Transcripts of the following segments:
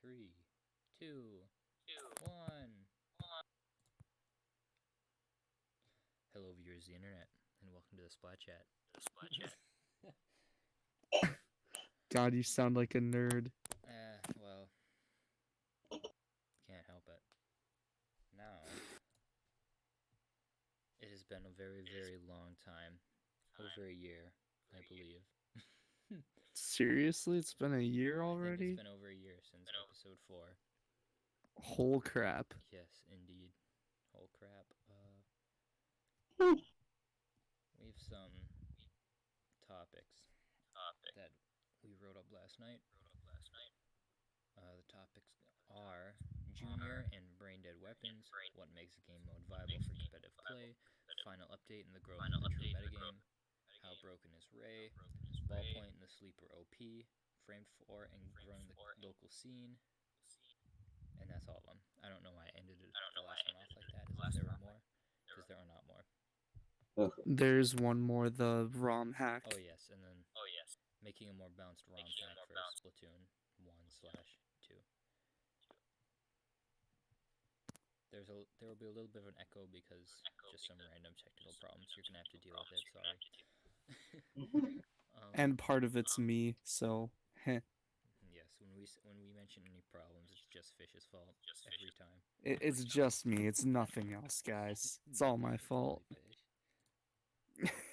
3, 2, 1. Hello, viewers of the internet, and welcome to the Splat Chat. God, you sound like a nerd. Well, can't help it. Now, it has been a very, very long time. Over a year, I believe. Seriously, it's been a year I think it's already? been over a year since episode 4. Whole crap. Yes, indeed. Whole crap. We have some topics that we wrote up last night. The topics are Junior and Brain Dead Weapons, what makes a game mode viable for competitive play, final update and the growth of the true metagame, how broken is Ray, Ballpoint and the Sleeper OP, Framed 4 and growing the local scene, and that's all of them. I don't know why I ended the last one off like that, as if there were more, because there are not more. There's one more, the ROM hack. Oh yes, and then making a more balanced ROM hack for Splatoon 1/2. There will be a little bit of an echo because just some random technical problems. You're gonna have to deal with it. Sorry. And part of it's me, so heh. Yes, when we mention any problems, it's just Fish's fault every time. It's just me. It's nothing else, guys. It's all my fault.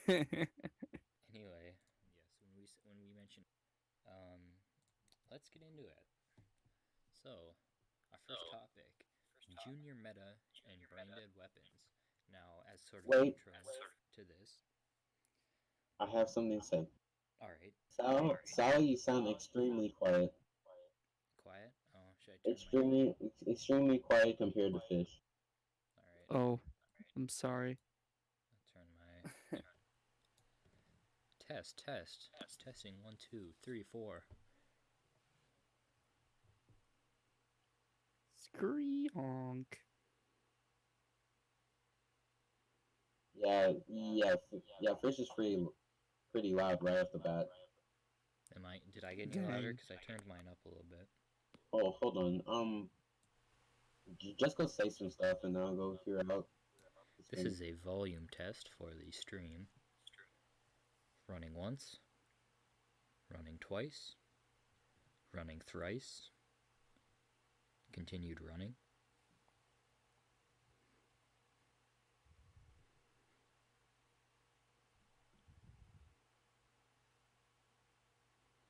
Anyway, yes, when we mention, let's get into it. So, our first topic: Junior Meta and Brain Dead Weapons. Now, as sort of an intro to this. I have something to say. Alright. Sal, you sound extremely quiet. Quiet? Oh, should I turn Extremely quiet compared to Fish. Alright. Oh, I'm sorry. I'll turn my... Test. Testing 1, 2, 3, 4. Scree honk. Yeah. Fish is pretty loud right off the bat. Did I get any louder? Because I turned mine up a little bit. Oh, hold on. Just go say some stuff and then I'll go hear out. This is a volume test for the stream. Running once. Running twice. Running thrice. Continued running.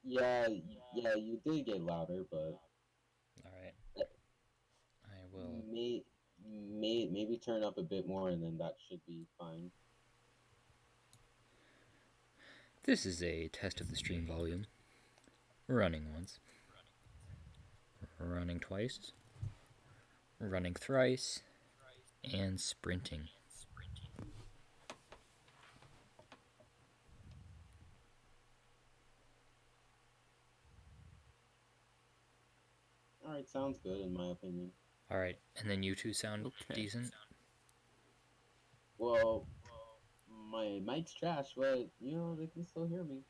Yeah, you did get louder, but... Alright. I will... Maybe turn up a bit more and then that should be fine. This is a test of the stream volume. Running once. Running twice. Running thrice. And sprinting. Alright, sounds good in my opinion. Alright, and then you two sound decent? Well, my mic's trash, but, they can still hear me.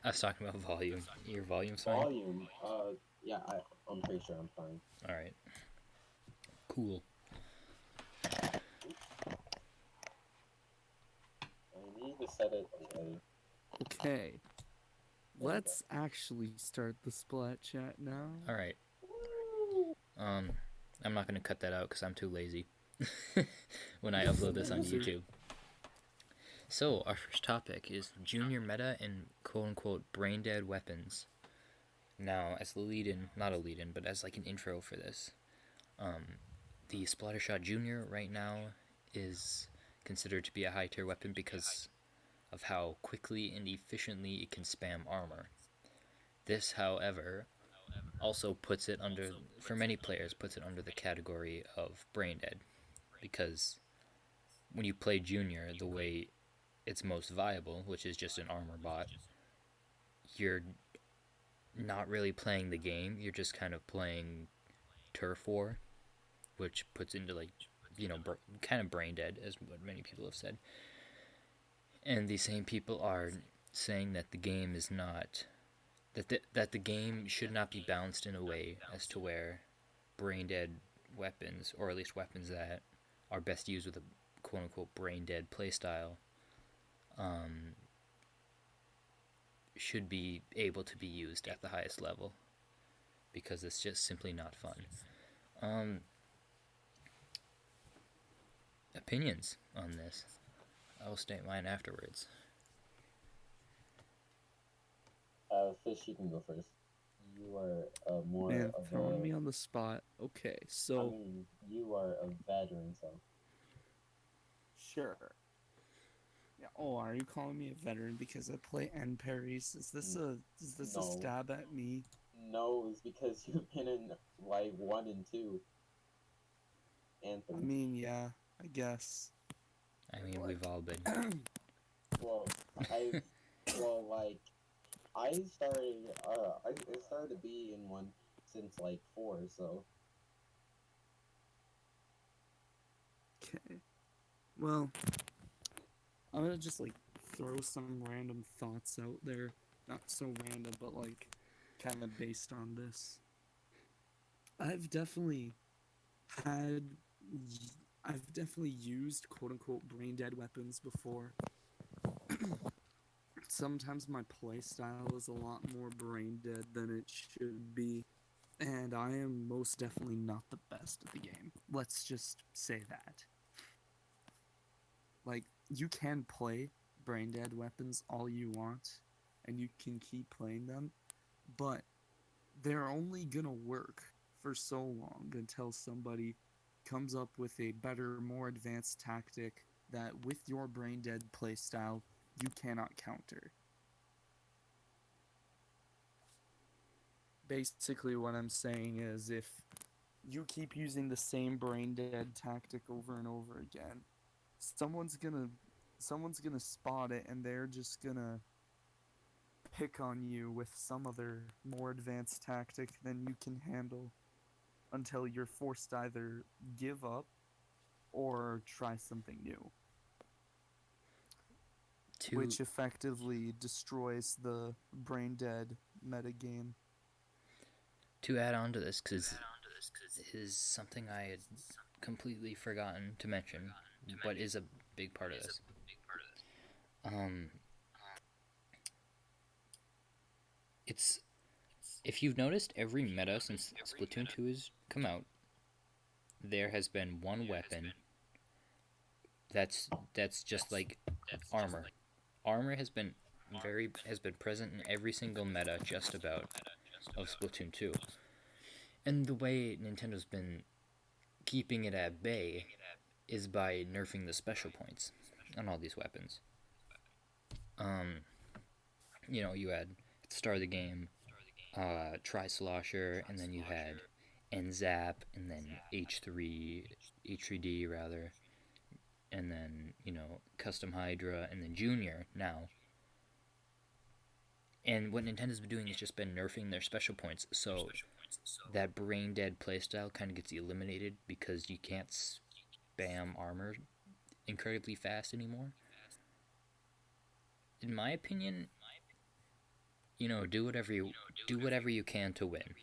I was talking about volume. Your volume's fine? Volume? Yeah, I'm pretty sure I'm fine. Alright. Cool. I need to set it okay. Okay. Let's actually start the Splat Chat now. Alright. I'm not gonna cut that out because I'm too lazy when I upload this on YouTube. So, our first topic is Junior Meta and quote-unquote Brain Dead Weapons. Now, as the lead-in, not a lead-in, but as like an intro for this, the Splattershot Junior right now is considered to be a high-tier weapon because of how quickly and efficiently it can spam armor. This, however, also puts it under, for many players, puts it under the category of Brain Dead, because when you play Junior the way it's most viable, which is just an armor bot, you're not really playing the game, you're just kind of playing turf war, which puts into like, kind of brain dead, as what many people have said. And these same people are saying that the game is not that the game should not be balanced in a way as to where brain dead weapons, or at least weapons that are best used with a quote unquote brain dead playstyle, should be able to be used at the highest level, because it's just simply not fun. Opinions on this? I will state mine afterwards. Fish, you can go first. You are more Man, of throwing me a. on the spot. Okay, I so mean, you are a veteran, so. sure. Yeah. Oh, are you calling me a veteran because I play end parries? Is this a No. stab at me? No, it's because you've been in like 1 and 2 and I 3. mean, yeah, I guess. I mean, we've all been. Well, I, well, like, I started, I started to be in one since like 4, so. Okay. Well, I'm gonna just like throw some random thoughts out there. Not so random, but like kind of based on this. I've definitely had. I've definitely used quote unquote brain dead weapons before. Sometimes my playstyle is a lot more brain dead than it should be, and I am most definitely not the best at the game. Let's just say that. Like, you can play brain dead weapons all you want, and you can keep playing them, but they're only gonna work for so long until somebody comes up with a better, more advanced tactic that, with your brain dead playstyle, you cannot counter. Basically, what I'm saying is, if you keep using the same brain dead tactic over and over again, someone's gonna spot it, and they're just gonna pick on you with some other more advanced tactic than you can handle, until you're forced to either give up or try something new, which effectively destroys the brain dead metagame. To add on to this, because it is something I had completely forgotten to mention, but is a big part of this. It's, if you've noticed, every meta since Splatoon 2 has come out, there has been one weapon that's just like armor. Armor has been present in every single meta just about of Splatoon 2. And the way Nintendo's been keeping it at bay is by nerfing the special points on all these weapons. You know, you had at the start of the game, Tri-Slosher, and then you had NZAP, and then H3D rather, and then, you know, Custom Hydra, and then Junior now. And what Nintendo's been doing is just been nerfing their special points, so that brain dead playstyle kind of gets eliminated because you can't spam armor incredibly fast anymore. In my opinion, you know, do whatever you can to win.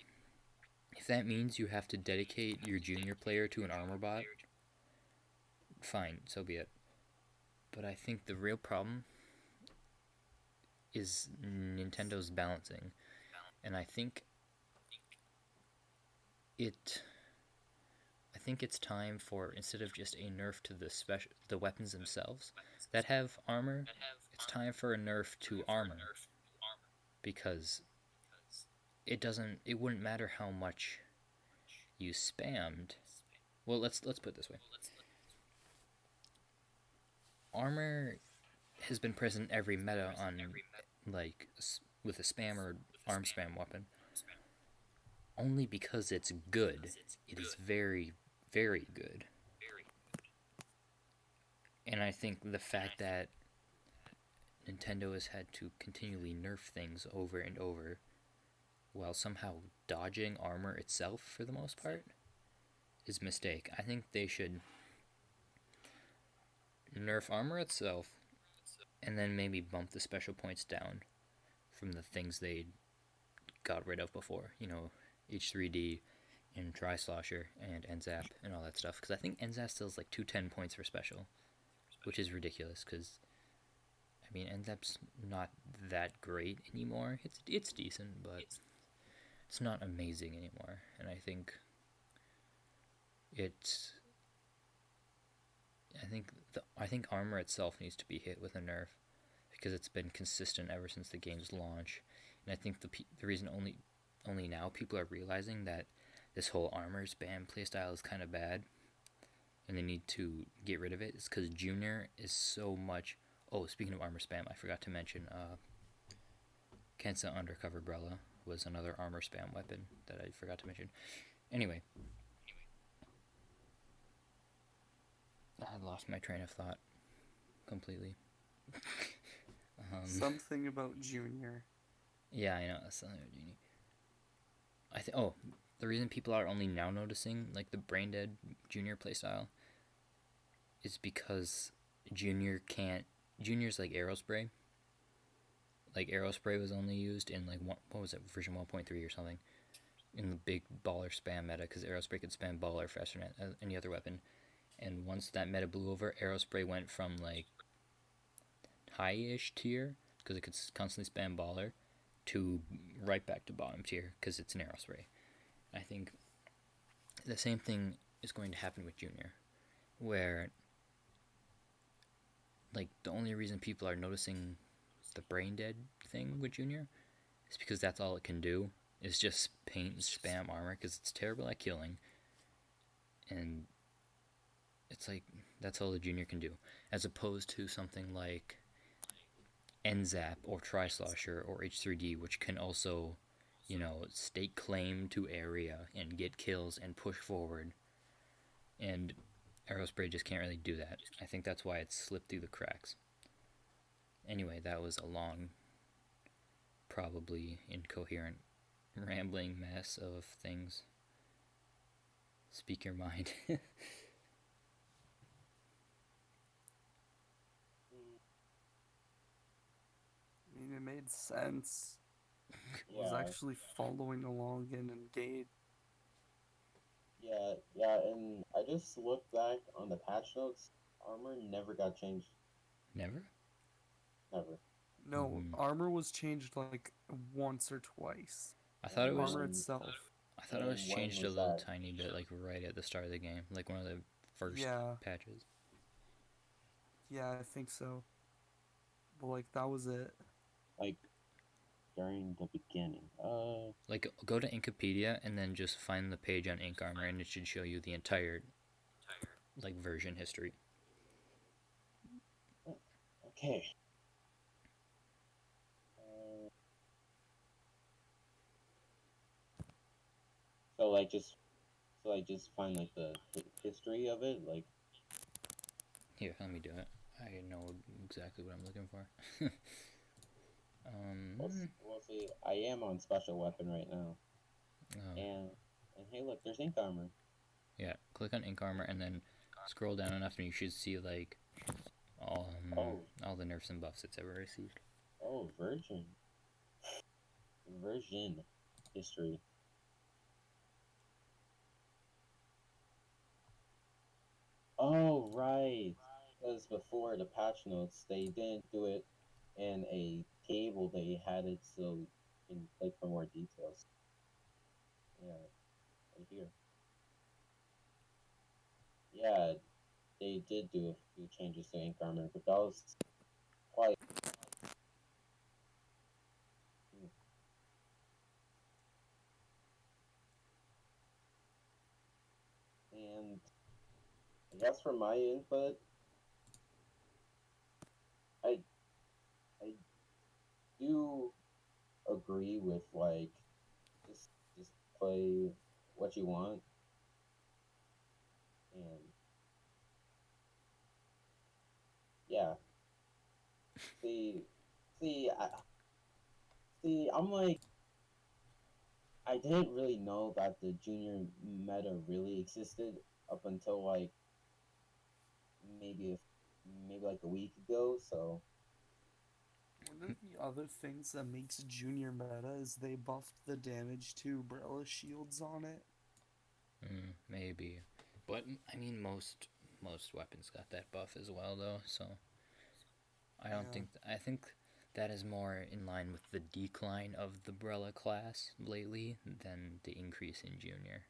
If that means you have to dedicate your junior player to an armor bot, fine, so be it. But I think the real problem is Nintendo's balancing, and I think it's time for, instead of just a nerf to the weapons themselves that have armor, it's time for a nerf to armor, because it wouldn't matter how much you spammed. Well, let's put it this way. Armor has been present in every meta on, like, with a spam or arm spam weapon, only because it's good. It is very, very good. And I think the fact that Nintendo has had to continually nerf things over and over while somehow dodging armor itself for the most part is a mistake. I think they should nerf armor itself and then maybe bump the special points down from the things they got rid of before. You know, H3D and Try Slosher and NZAP and all that stuff. Because I think NZAP still is like 210 points for special, which is ridiculous. Because I mean, NZAP's not that great anymore. It's decent, but it's not amazing anymore. And I think it's I think armor itself needs to be hit with a nerf because it's been consistent ever since the game's launch. And I think the reason only now people are realizing that this whole armor spam playstyle is kind of bad and they need to get rid of it is because Junior is so much. Oh, speaking of armor spam, I forgot to mention Kensa Undercover Brella was another armor spam weapon that I forgot to mention. Anyway, I lost my train of thought completely. Something about Junior. Yeah, I know. That's something about Junior. Oh, the reason people are only now noticing like the brain dead Junior playstyle is because Junior's like Aerospray. Like Aerospray was only used in like what was it, version 1.3 or something, in the big baller spam meta because Aerospray could spam baller faster than any other weapon. And once that meta blew over, Aerospray went from like high-ish tier because it could constantly spam baller to right back to bottom tier because it's an Aerospray. I think the same thing is going to happen with Junior, where like the only reason people are noticing the brain dead thing with Junior is because that's all it can do is just paint and spam armor because it's terrible at killing, and it's like that's all the Junior can do, as opposed to something like NZAP or Tri-Slosher or H3D, which can also, you know, stake claim to area and get kills and push forward. And Aerospray just can't really do that. I think that's why it slipped through the cracks. Anyway, that was a long, probably incoherent, rambling mess of things. Speak your mind. I mean, it made sense. It was Yeah, actually following along in Engage. yeah, and I just looked back on the patch notes. Armor never got changed. Never? Never. No, armor was changed like once or twice. I thought it was. Armor itself. I thought it was And when changed a was little that? tiny bit, like right at the start of the game, like one of the first Yeah, patches. yeah, I think so. But like that was it. Like during the beginning. Like, go to Inkopedia and then just find the page on Ink Armor, and it should show you the entire like version history. Okay. So like just find like the history of it, like. Here, let me do it. I know exactly what I'm looking for. We'll see. I am on special weapon right now, oh, and hey, look, there's ink armor. yeah, click on Ink Armor and then scroll down enough, and you should see like all the nerfs and buffs it's ever received. Oh, version history. Oh, right. Because before the patch notes, they didn't do it in a table. They had it so you can click for more details. Yeah, right here. Yeah, they did do a few changes to ink armor, but that was quite. And I guess for my input, I I do agree with like just play what you want and yeah. See, see, I'm like I didn't really know that the junior meta really existed up until like maybe maybe like a week ago. So One of the other things that makes Junior meta is they buffed the damage to umbrella shields on it. Maybe, but I mean most weapons got that buff as well though. So I don't think I think that is more in line with the decline of the Brella class lately than the increase in Junior.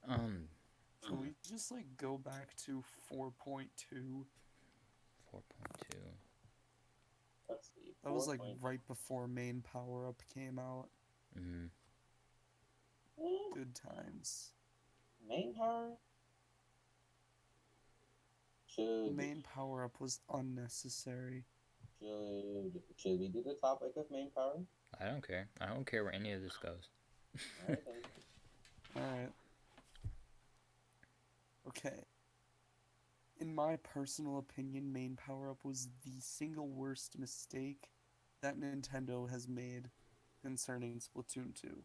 Can we just like go back to 4.2? 4.2. Let's see. That was like 4.2. right before main power up came out. Good times. Main power? Should Main power up was unnecessary. should we do the topic of main power? I don't care. I don't care where any of this goes. Alright then. Alright. Okay. In my personal opinion, main power up was the single worst mistake that Nintendo has made concerning Splatoon 2.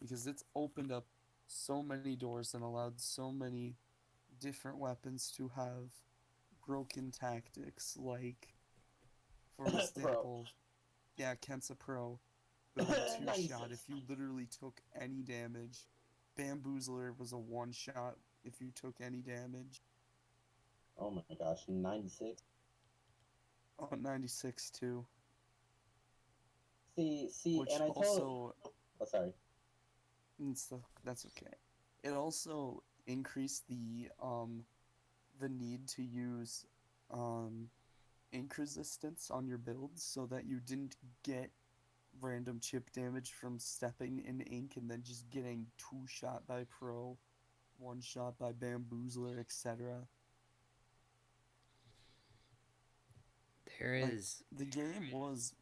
Because it's opened up so many doors and allowed so many different weapons to have broken tactics, like, for example, Kensa Pro, the two-shot, if you literally took any damage. Bamboozler was a one-shot if you took any damage. Oh my gosh, 96. Oh, 96 too. See, Which and I also, oh, sorry. that's okay. It also increased the need to use ink resistance on your builds so that you didn't get random chip damage from stepping in ink and then just getting two-shot by Pro, one-shot by Bamboozler, etc. There is. The game was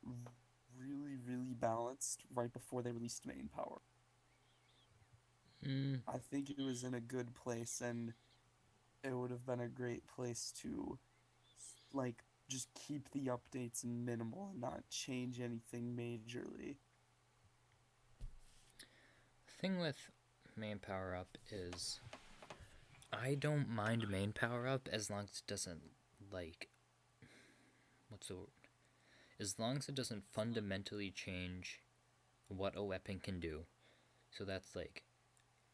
really, really balanced right before they released main power. I think it was in a good place, and it would have been a great place to, like, just keep the updates minimal and not change anything majorly. The thing with main power up is I don't mind main power up as long as it doesn't, like, what's the word? As long as it doesn't fundamentally change what a weapon can do. So that's like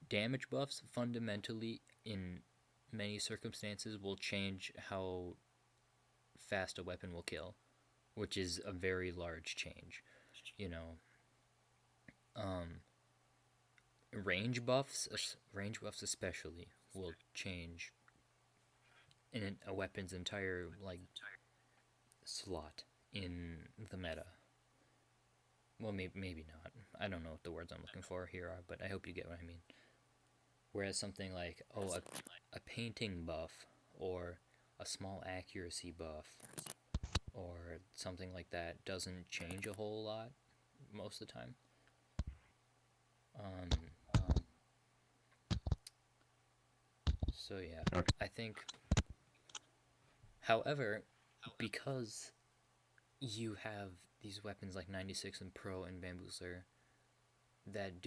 damage buffs fundamentally in many circumstances will change how fast a weapon will kill, which is a very large change, you know. Range buffs especially will change in a weapon's entire like slot in the meta. Well, maybe not. I don't know what the words I'm looking for here are, but I hope you get what I mean. Whereas something like, a painting buff, or a small accuracy buff, or something like that doesn't change a whole lot most of the time. So yeah, I think. However, because you have these weapons like 96 and Pro and Bamboozler that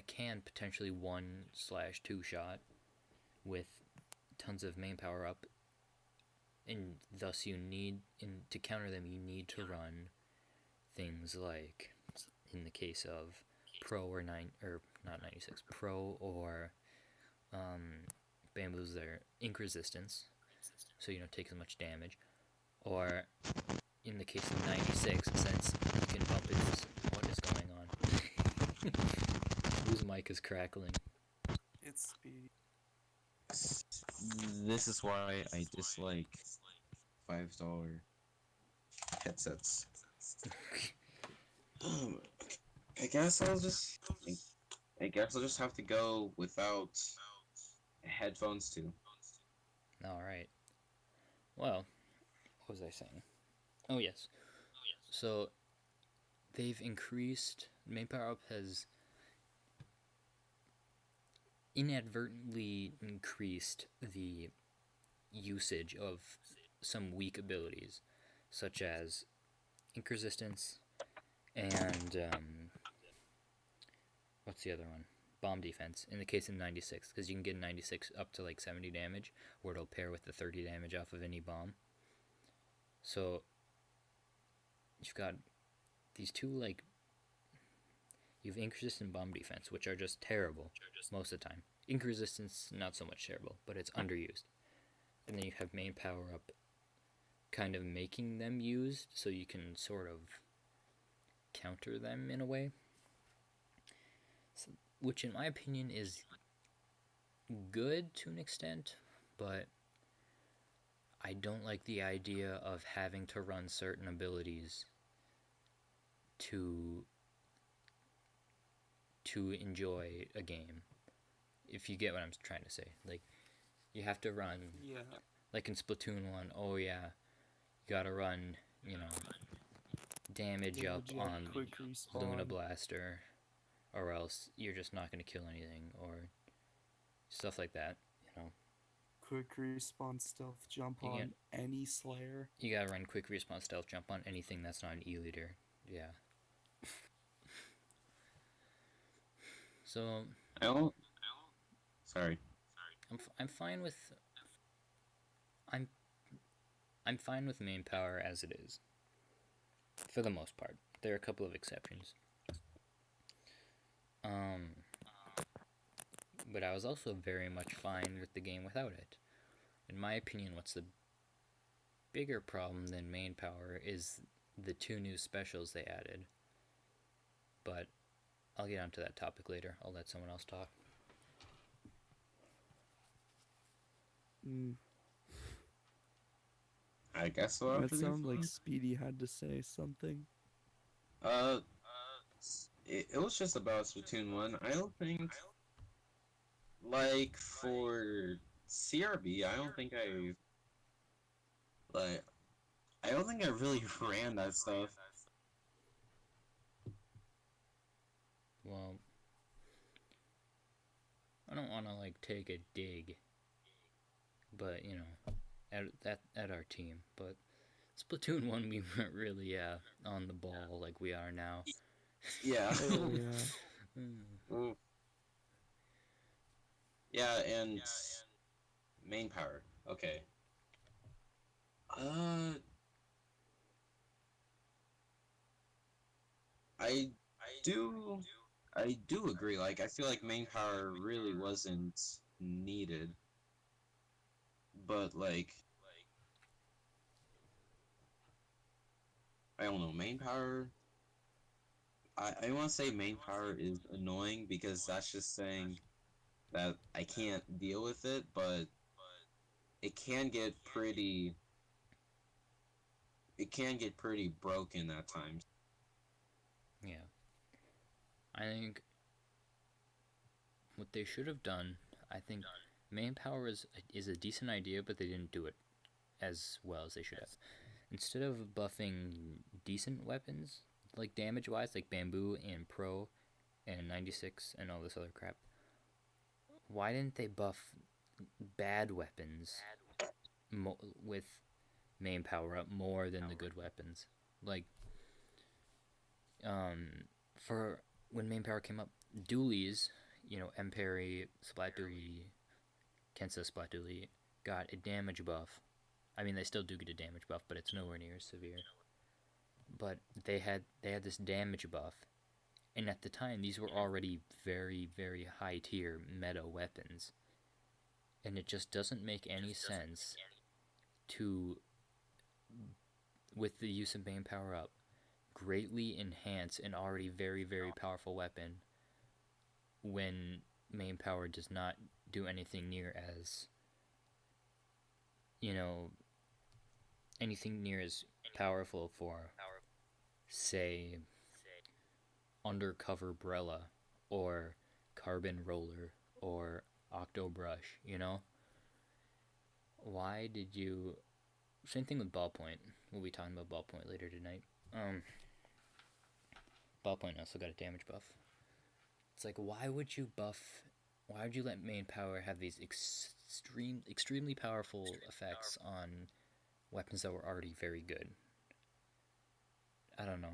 can potentially 1/2 shot with tons of main power up, and thus to counter them you need to run things like, in the case of Pro or not 96 Pro or Bamboozler, ink resistance, so you don't take as much damage, or in the case of 96, since you can bump it. What is going on? Whose mic is crackling? It's Speedy. This is why I dislike $5 headsets. I guess I'll just have to go without headphones too. Alright. Well, what was I saying? Oh, yes. So, they've increased. Main power up has inadvertently increased the usage of some weak abilities, such as ink resistance and what's the other one? Bomb defense. In the case of 96, because you can get 96 up to like 70 damage, where it'll pair with the 30 damage off of any bomb. So you've got these two, like, you have ink resistant bomb defense, which are just terrible most of the time. Ink resistance, not so much terrible, but it's underused. And then you have main power up kind of making them used so you can sort of counter them in a way. So, which, in my opinion, is good to an extent, but I don't like the idea of having to run certain abilities to enjoy a game. If you get what I'm trying to say, like, you have to run, Yeah. like in Splatoon 1. Oh yeah, you gotta run, you know, damage up on quick respawn. Luna Blaster, or else you're just not gonna kill anything, or stuff like that. You know, Quick respawn stealth jump You on get- any Slayer. you gotta run quick respawn stealth jump on anything that's not an E-liter. Yeah. So I don't. Sorry. I'm fine with I'm fine with main power as it is, for the most part. There are a couple of exceptions. But I was also very much fine with the game without it. In my opinion, what's the bigger problem than main power is the two new specials they added. But I'll get onto that topic later. I'll let someone else talk. I guess so. That After this sounded like one. Speedy had to say something. Uh, it was just about Splatoon 1. I don't think, like, for CRB, like, I don't think I really ran that stuff. Well, I don't want to like take a dig, but you know, at our team. But Splatoon 1, we weren't really on the ball like we are now. Yeah. Oh yeah. Mm. Yeah, and main power. Okay. Uh, I do, I do agree. Like, I feel like main power really wasn't needed, but like, I don't know, main power. I want to say main power is annoying because that's just saying that I can't deal with it, but it can get pretty. It can get pretty broken at times. Yeah. I think what they should have done, I think main power is a decent idea, but they didn't do it as well as they should have. Instead of buffing decent weapons, like damage wise, like Bamboo and Pro and 96 and all this other crap, why didn't they buff bad weapons with main power up more than the good weapons? Like, for when main power came up, dualies, you know, Emperi, Splat Dually, Kensa Splat Dually, got a damage buff. I mean, they still do get a damage buff, but it's nowhere near as severe. But they had this damage buff, and at the time, these were already very, very high tier meta weapons, and it just doesn't make any sense to, with the use of main power up, greatly enhance an already very, very powerful weapon when main power does not do anything near as, you know, anything near as powerful for, say, Undercover Brella or Carbon Roller or Octo Brush, you know? Why did you... Same thing with Ballpoint. We'll be talking about Ballpoint later tonight. Ballpoint also got a damage buff. It's like, why would you let main power have these extremely powerful effects on weapons that were already very good? I don't know.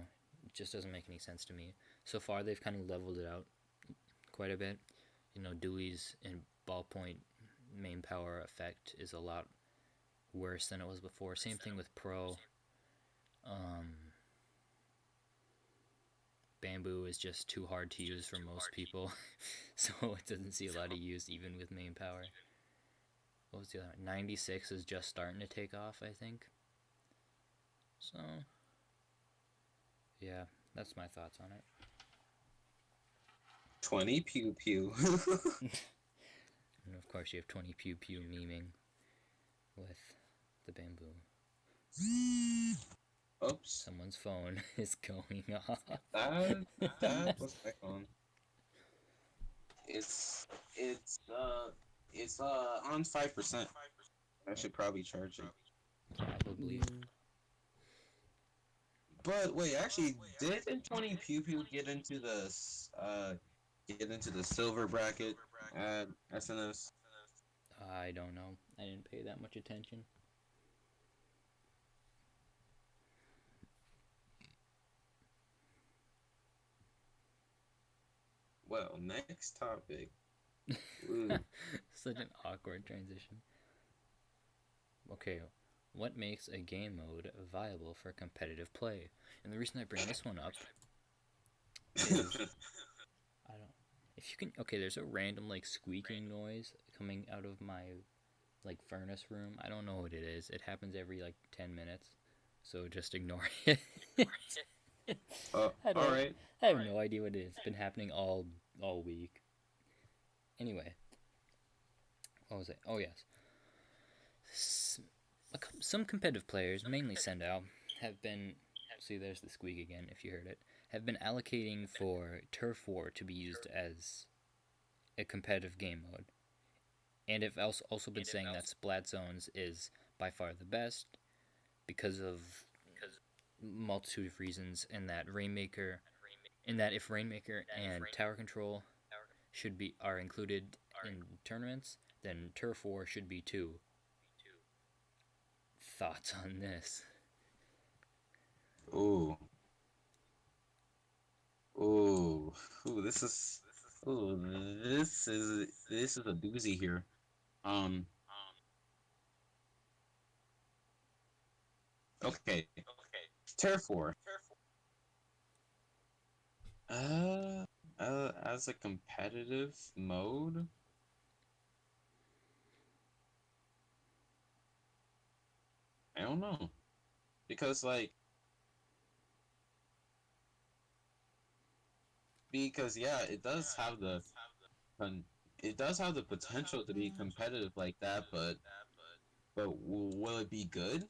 It just doesn't make any sense to me. So far, they've kind of leveled it out quite a bit. You know, Dewey's and Ballpoint main power effect is a lot worse than it was before. Same thing with Pro. Um, bamboo is just too hard to use for most people, so it doesn't see a lot of use even with main power. What was the other one? 96 is just starting to take off, I think. So, yeah, that's my thoughts on it. 20 pew pew. And of course, you have 20 pew pew memeing with the bamboo. Oops. Someone's phone is going off. What's that on? It's on 5%. I should probably charge it. Probably. But wait, actually, didn't 20 pew pew get into the silver bracket at SNS? I don't know. I didn't pay that much attention. Well, next topic. Ooh. Such an awkward transition. Okay, what makes a game mode viable for competitive play? And the reason I bring this one up is I don't. If you can, okay, there's a random like squeaking noise coming out of my like furnace room. I don't know what it is. It happens every like 10 minutes, so just ignore it. I don't. Alright. I have no idea what it is. It's been happening all week. Anyway, what was it? Oh yes. Some competitive players, mainly Sendao, have been. See, there's the squeak again. If you heard it, have been allocating for Turf War to be used as a competitive game mode, and have also been saying that Splat Zones is by far the best because of multitude of reasons, and that if Rainmaker and Tower Control are included in tournaments, then Turf War should be too. Thoughts on this? Ooh. Ooh. Ooh, this is a doozy here. Okay. Turf War. As a competitive mode, I don't know, because yeah, it does have the potential to be competitive like that, but will it be good?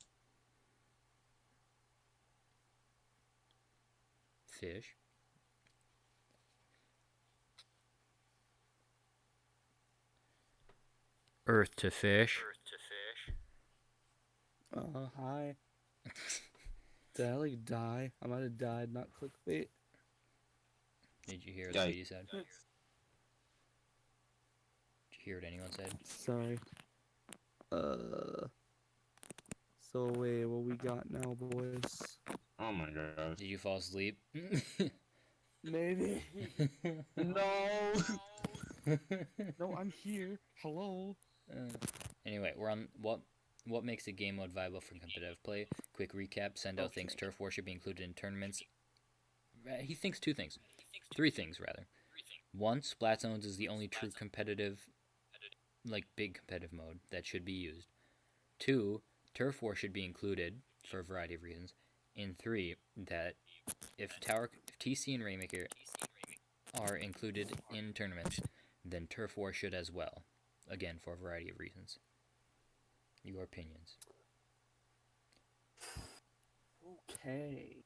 Fish. Earth to fish. Hi. Did I like die? I might have died, not clickbait. Did you hear what Yeah. Speedy said? Did you hear what anyone said? Sorry. So wait, what we got now, boys? Oh my gosh. Did you fall asleep? Maybe. No. No, I'm here. Hello. Anyway, we're on what makes a game mode viable for competitive play. Quick recap: Sendao thinks Turf War should be included in tournaments. He thinks three things rather. One, Splat Zones is the only true competitive, like big competitive mode that should be used. Two, Turf War should be included for a variety of reasons. And three, that if TC and Rainmaker are included in tournaments, then Turf War should as well. Again, for a variety of reasons. Your opinions. Okay.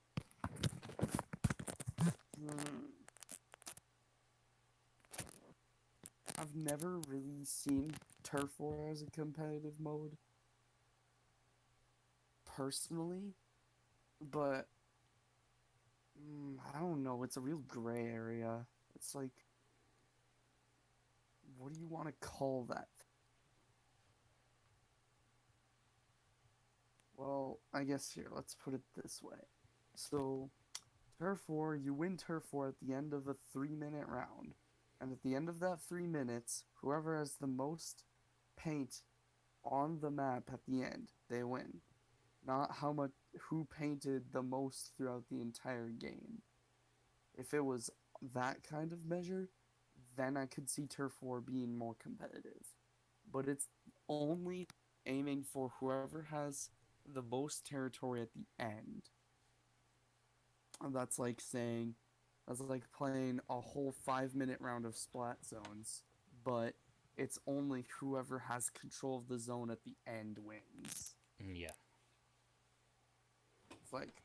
I've never really seen Turf War as a competitive mode, personally, but I don't know. It's a real gray area. It's like, what do you want to call that? Well, I guess here, let's put it this way. So, Turf War, you win Turf War at the end of a 3-minute round. And at the end of that 3 minutes, whoever has the most paint on the map at the end, they win. Not how who painted the most throughout the entire game. If it was that kind of measure, then I could see Turf War being more competitive. But it's only aiming for whoever has the most territory at the end. And that's like playing a whole 5-minute round of Splat Zones, but it's only whoever has control of the zone at the end wins. Yeah. It's like,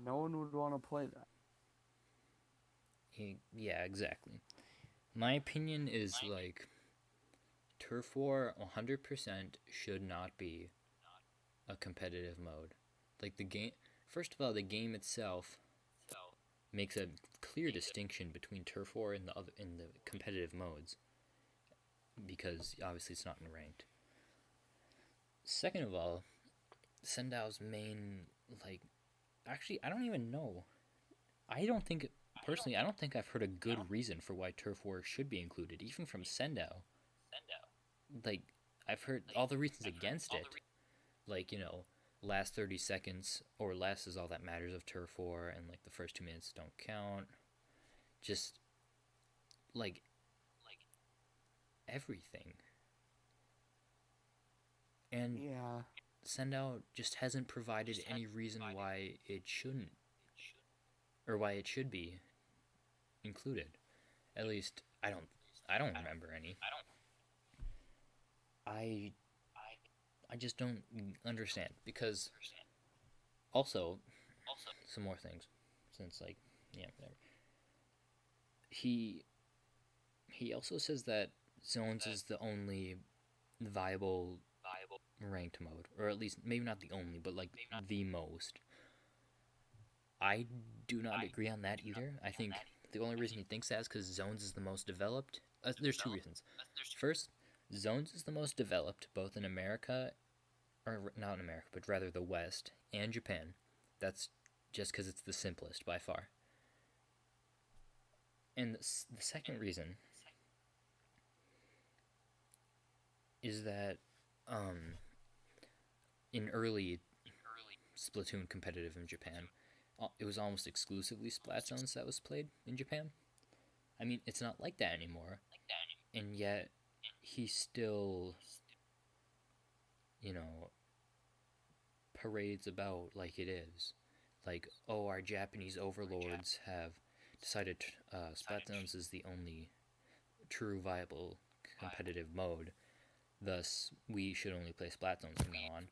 no one would want to play that. Yeah, exactly. My opinion is like Turf War 100% should not be a competitive mode. Like the game, first of all, the game itself makes a clear distinction between Turf War and the competitive modes because obviously it's not in ranked. Second of all, Sendao's main like actually I don't even know. I don't think personally I don't think I've heard a good reason for why Turf War should be included, even from Sendao. Like I've heard all the reasons against it, like last 30 seconds or less is all that matters of Turf War, and like the first 2 minutes don't count. Just like everything, and Yeah. Sendao just hasn't provided any reason why it shouldn't or why it should be included. At least I don't remember any. I I just don't understand because also some more things since like yeah whatever. He he also says that zones is the only viable ranked mode, or at least maybe not the only, but like the most. I do not agree on that either. I think the only reason he thinks that is because zones is the most developed. There's two reasons. First, zones is the most developed both in America, or not in America, but rather the West and Japan. That's just because it's the simplest by far. And the second reason is that um, in early Splatoon competitive in Japan, it was almost exclusively Splat Zones that was played in Japan. I mean, it's not like that anymore, and yet he still, you know, parades about like it is. Like, oh, our Japanese overlords have decided Splat Zones is the only true viable competitive mode. Thus, we should only play Splat Zones from now on.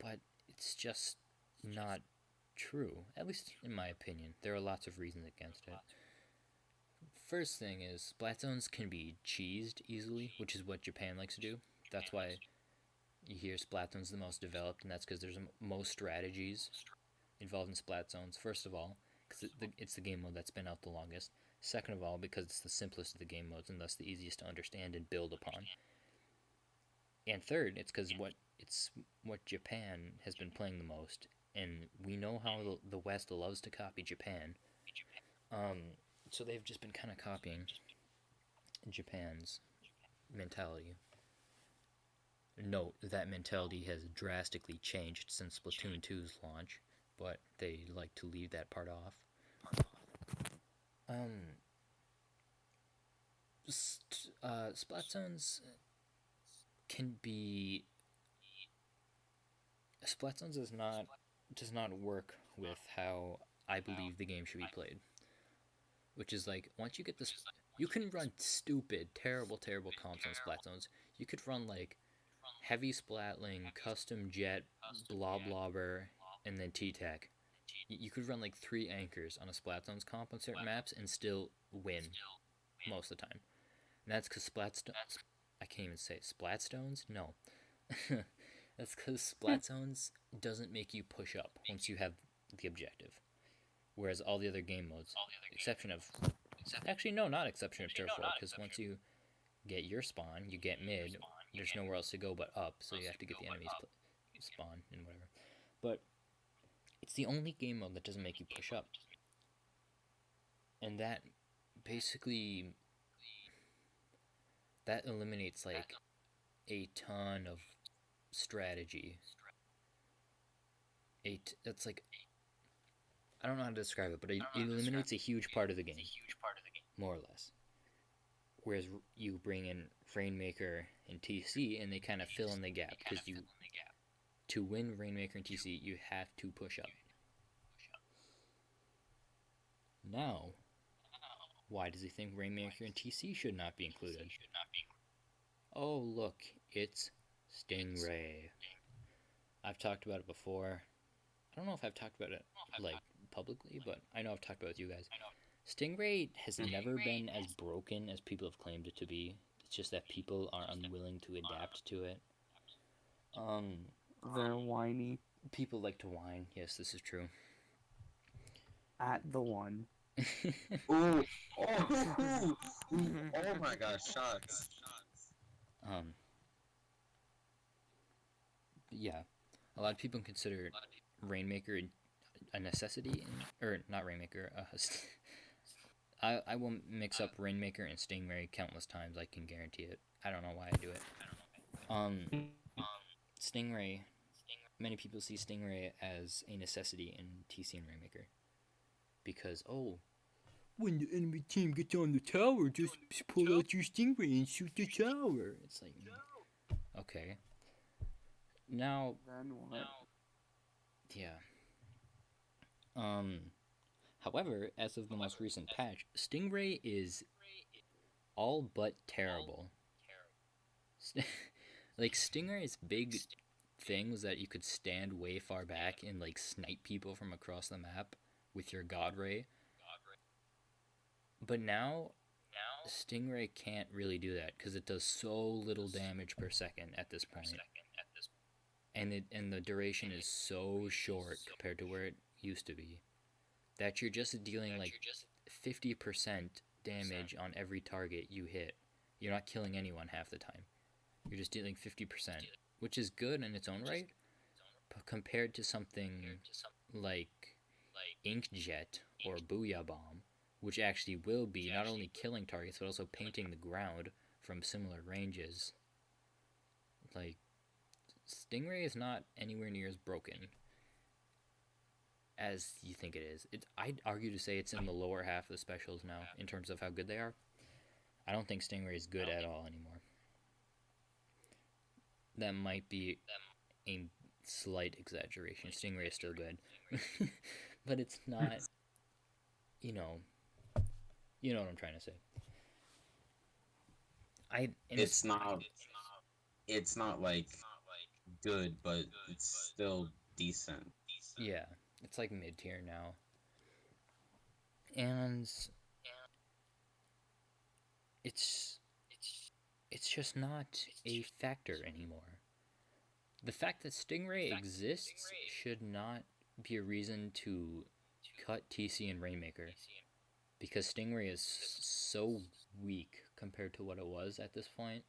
But it's just not true, at least in my opinion. There are lots of reasons against it. First thing is, Splat Zones can be cheesed easily, which is what Japan likes to do. That's why you hear Splat Zones the most developed, and that's because there's most strategies involved in Splat Zones. First of all, because it's the game mode that's been out the longest. Second of all, because it's the simplest of the game modes and thus the easiest to understand and build upon. And third, it's because what Japan has been playing the most, and we know how the West loves to copy Japan. So they've just been kind of copying Japan's mentality. Note that mentality has drastically changed since Splatoon 2's launch, but they like to leave that part off. Splat Zones can be. Splat Zones does not work with how I believe the game should be played. Which is like, once you get this, you can run stupid, terrible comps on Splat Zones. You could run like heavy splatling, custom jet, bloblobber, and then T-Tac. You could run like 3 anchors on a Splat Zones comp on certain maps and still win most of the time. And that's because I can't even say it. Splatstones? No. That's because Splat Zones doesn't make you push up once you have the objective. Whereas all the other game modes, exception of... Actually, no, not exception of Turf War, because once you get your spawn, you get mid, there's nowhere else to go but up, so you have to get the enemy's spawn and whatever. But it's the only game mode that doesn't make you push up. And that basically... that eliminates, like, a ton of strategy. That's like, I don't know how to describe it, but it eliminates a huge part of the game, more or less. Whereas you bring in Rainmaker and TC, and they kind of fill in the gap, because to win Rainmaker and TC, you have to push up. Now, why does he think Rainmaker and TC should not be included? Oh, look, it's Stingray. I've talked about it before. I don't know if I've talked about it, like, publicly, but I know I've talked about it with you guys. Stingray has never been as broken as people have claimed it to be. It's just that people are unwilling to adapt to it. They're whiny. People like to whine. Yes, this is true. At the one. Ooh. Oh, oh my gosh, shots. Yeah, a lot of people consider Rainmaker a necessity, or not Rainmaker. I will mix up Rainmaker and Stingray countless times. I can guarantee it. I don't know why I do it. Stingray. Many people see Stingray as a necessity in TC and Rainmaker, because when the enemy team gets on the tower, just pull out your Stingray and shoot the tower. It's like, okay. Now, Then what? yeah. However, as of the most recent patch, Stingray is all but terrible. Like, Stingray's big thing was that you could stand way far back and, like, snipe people from across the map with your God Ray. But now, Stingray can't really do that, because it does so little damage per second at this point. And the duration is so short compared to where it used to be, that you're just dealing like 50% damage on every target you hit. You're not killing anyone half the time. You're just dealing 50%, which is good in its own right, but compared to something like Inkjet or Booyah Bomb, which actually will be not only killing targets but also painting the ground from similar ranges. Like, Stingray is not anywhere near as broken as you think it is. I'd argue to say it's in the lower half of the specials now in terms of how good they are. I don't think Stingray is good at all anymore. That might be a slight exaggeration. Stingray is still good. But it's not, you know what I'm trying to say. It's not like good, but it's still decent. Yeah, it's like mid-tier now. And it's just not a factor anymore. The fact that Stingray exists should not be a reason to cut TC and Rainmaker, because Stingray is so weak compared to what it was at this point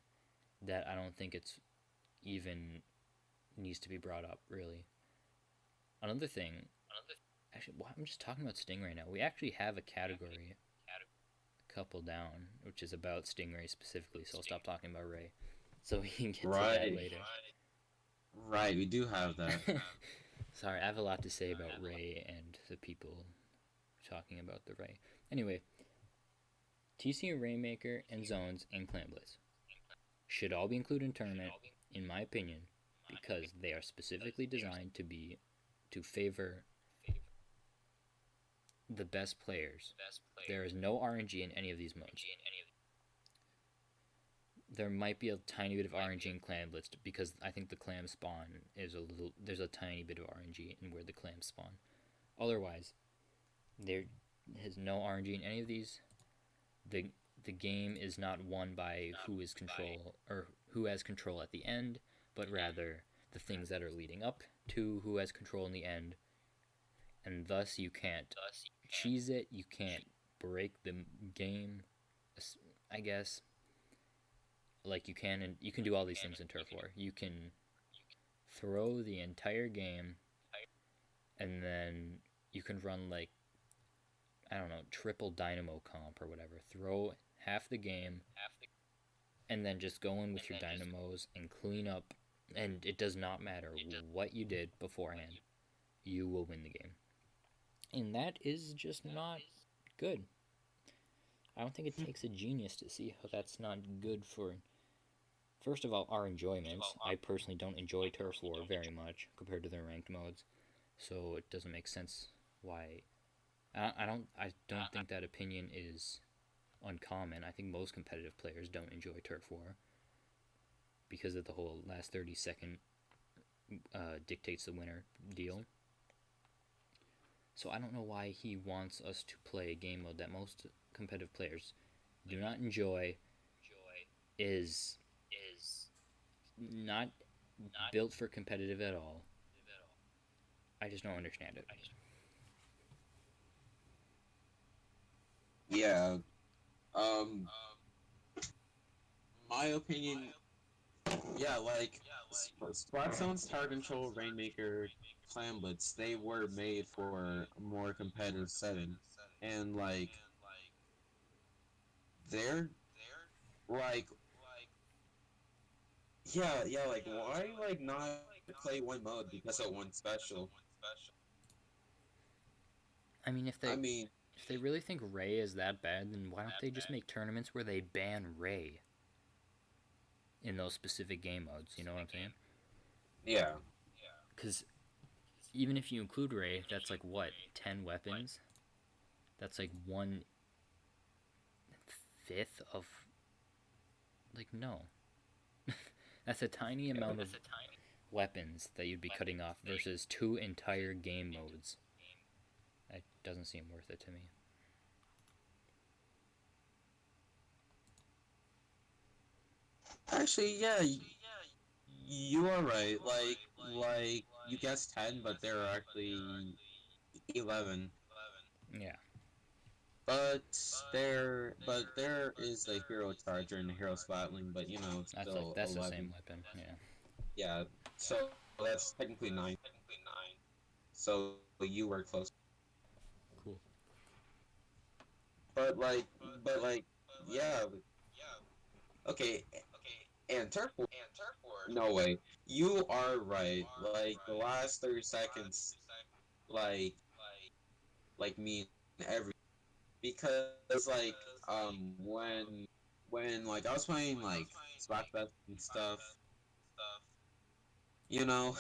that I don't think it's even needs to be brought up, really. Another thing, actually, well, I'm just talking about Stingray now. We actually have a category, a couple down, which is about Stingray specifically, so I'll stop talking about Ray, so we can get to that later. Right, we do have that. Sorry, I have a lot to say about Ray and the people talking about the Ray. Anyway, TC and Rainmaker and Zones and Clan Blaze should all be included in tournament, in my opinion, because they are specifically designed to favor the best players. There is no RNG in any of these modes. There might be a tiny bit of RNG in Clan Blitz, because I think the clam spawn is there's a tiny bit of RNG in where the clams spawn. Otherwise, there is no RNG in any of these. The game is not won by who is control, or who has control at the end, but rather the things that are leading up to who has control in the end. And thus you can't cheese it, you can't break the game, I guess. Like you can do all these things in Turf War. You can throw the entire game, and then you can run, like, I don't know, triple dynamo comp or whatever. Throw half the game, and then just go in with your dynamos and clean up And it does not matter what you did beforehand, you will win the game. And that is just not good. I don't think it takes a genius to see how that's not good for, first of all, our enjoyment. I personally don't enjoy Turf War very much compared to the ranked modes, so it doesn't make sense why. I don't think that opinion is uncommon. I think most competitive players don't enjoy Turf War because of the whole last 30-second dictates the winner deal. So I don't know why he wants us to play a game mode that most competitive players do not enjoy, is not built for competitive at all. I just don't understand it. Yeah. Um, my opinion, yeah, like Splatzone's Tower Control, Rainmaker, Clan Blitz, they were made for a more competitive setting, and like they're like yeah, like why like not play one mode because of one special? I mean, if I they mean, if they really think Ray is that bad, then why don't they just make tournaments where they ban Ray in those specific game modes? You know what I'm saying? yeah, Because even if you include Ray, that's like what, 10 weapons? That's like 1/5 of. Like, no. That's a tiny amount of weapons that you'd be cutting off versus 2 entire game modes. That doesn't seem worth it to me. actually, yeah, you are right. Like you guessed 10, but there are actually 11. Yeah, But there is a hero charger and a hero splatling, but you know it's still that's the same 11. weapon. Yeah. Yeah, so that's technically 9. So you were close. Cool. But like but yeah, okay, and turf war. No way. You are right. Like the last 30 seconds, like mean every, because like when like I was playing like Splat Chat and stuff, you know,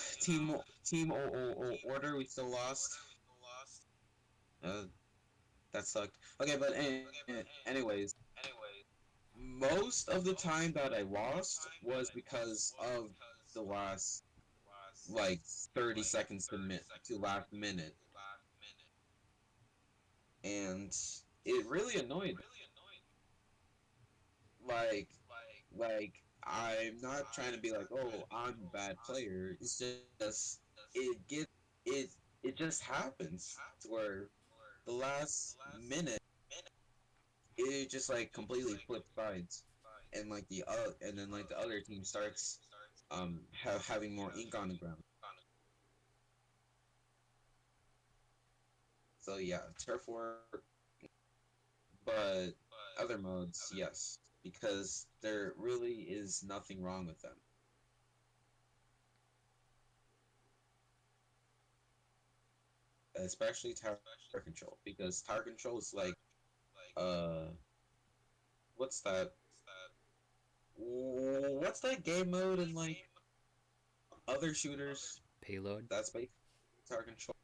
order we still lost. Uh, that sucked. Okay, but anyways, most of the time that I lost was because of the last like 30 seconds to last minute, and it really annoyed me. Like I'm not trying to be like, oh, I'm a bad player. It's just it get it it just happens to where the last minute it just like completely flips sides, and like and then like the other team starts having more ink on the ground. So yeah, turf war, but other modes, yes, because there really is nothing wrong with them, especially tower control, because tower control is like uh what's that game mode in like other shooters Payload? that's based on tower control.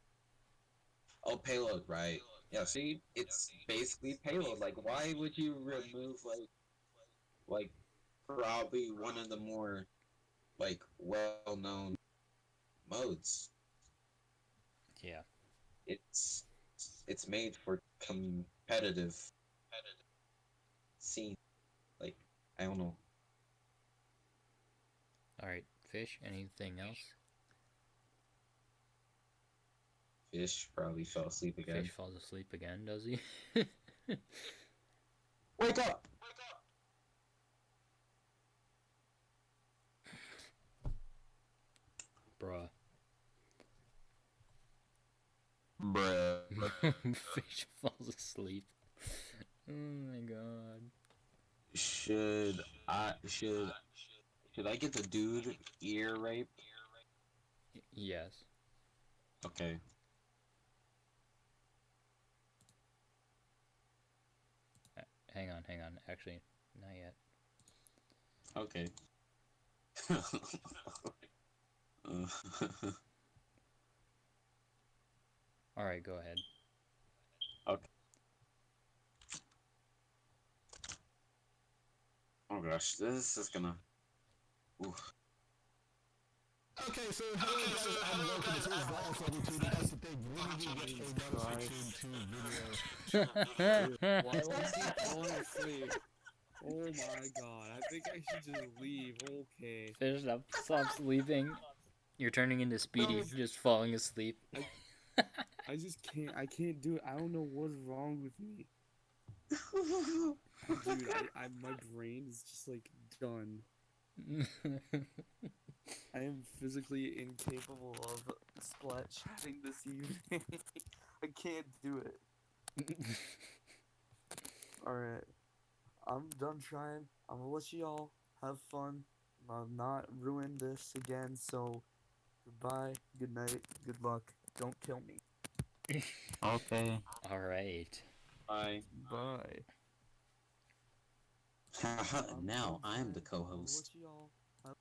Oh, payload, right? Yeah, see, it's basically payload. Like, why would you remove like probably one of the more like well-known modes? Yeah. It's it's made for competitive scene. Like, I don't know. Alright, Fish, anything else? Fish probably fell asleep again. Fish falls asleep again, does he? Wake up! Bruh. Bruh. Fish falls asleep. Oh my god. Should I Did I get the dude ear rape? Yes. Okay. Hang on. Actually, not yet. Okay. All right, go ahead. Okay. Oh gosh, this is gonna. Oof. Okay, so hello guys and welcome to Last Level 2. That's the thing, when did we get another Splatoon 2 video? Why was he falling asleep? Oh my god, I think I should just leave. Okay. Finish up. Stop sleeping. You're turning into Speedy, just falling asleep. I just can't. I can't do it. I don't know what's wrong with me. Dude, my brain is just like done. I am physically incapable of splat chatting this evening. I can't do it. Alright. I'm done trying. I'm gonna let y'all have fun. I'll not ruin this again, so goodbye, good night, good luck. Don't kill me. Okay. All right. Bye. Bye. Now done I'm the trying. I'll co-host. let y'all have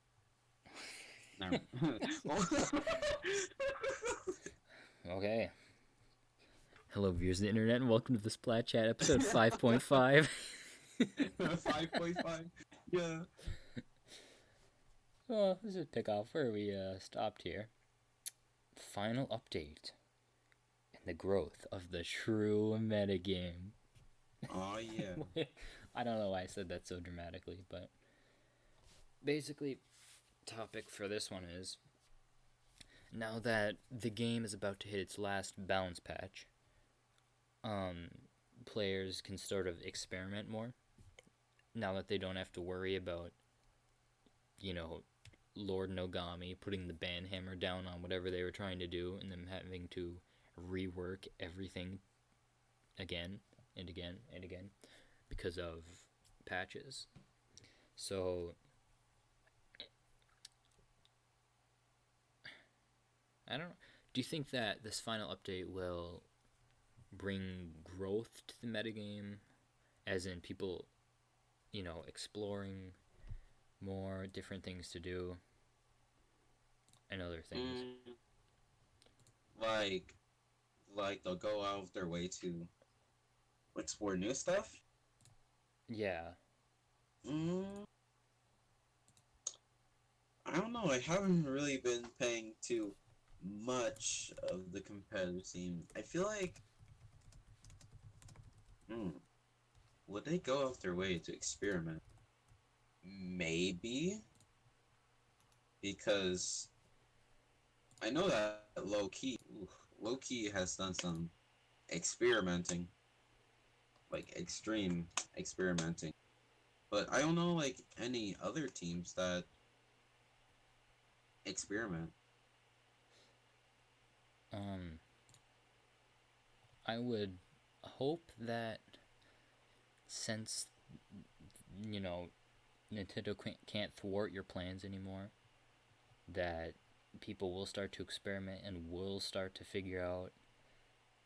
Okay. Hello, viewers of the internet, and welcome to the Splat Chat episode 5.5. 5.5. Yeah. Well, let's just pick off where we stopped here. Final update and the growth of the true metagame. Oh yeah. I don't know why I said that so dramatically, but basically, topic for this one is now that the game is about to hit its last balance patch, players can sort of experiment more. Now that they don't have to worry about, Lord Nogami putting the ban hammer down on whatever they were trying to do and them having to rework everything again and again and again because of patches. So I don't know. Do you think that this final update will bring growth to the metagame, as in people, exploring more different things to do and other things? Like they'll go out of their way to explore new stuff. Yeah. I don't know. I haven't really been paying too much of the competitive scene. I feel like, would they go out their way to experiment? Maybe, because I know that low key has done some experimenting, like extreme experimenting. But I don't know like any other teams that experiment. I would hope that since, Nintendo can't thwart your plans anymore, that people will start to experiment and will start to figure out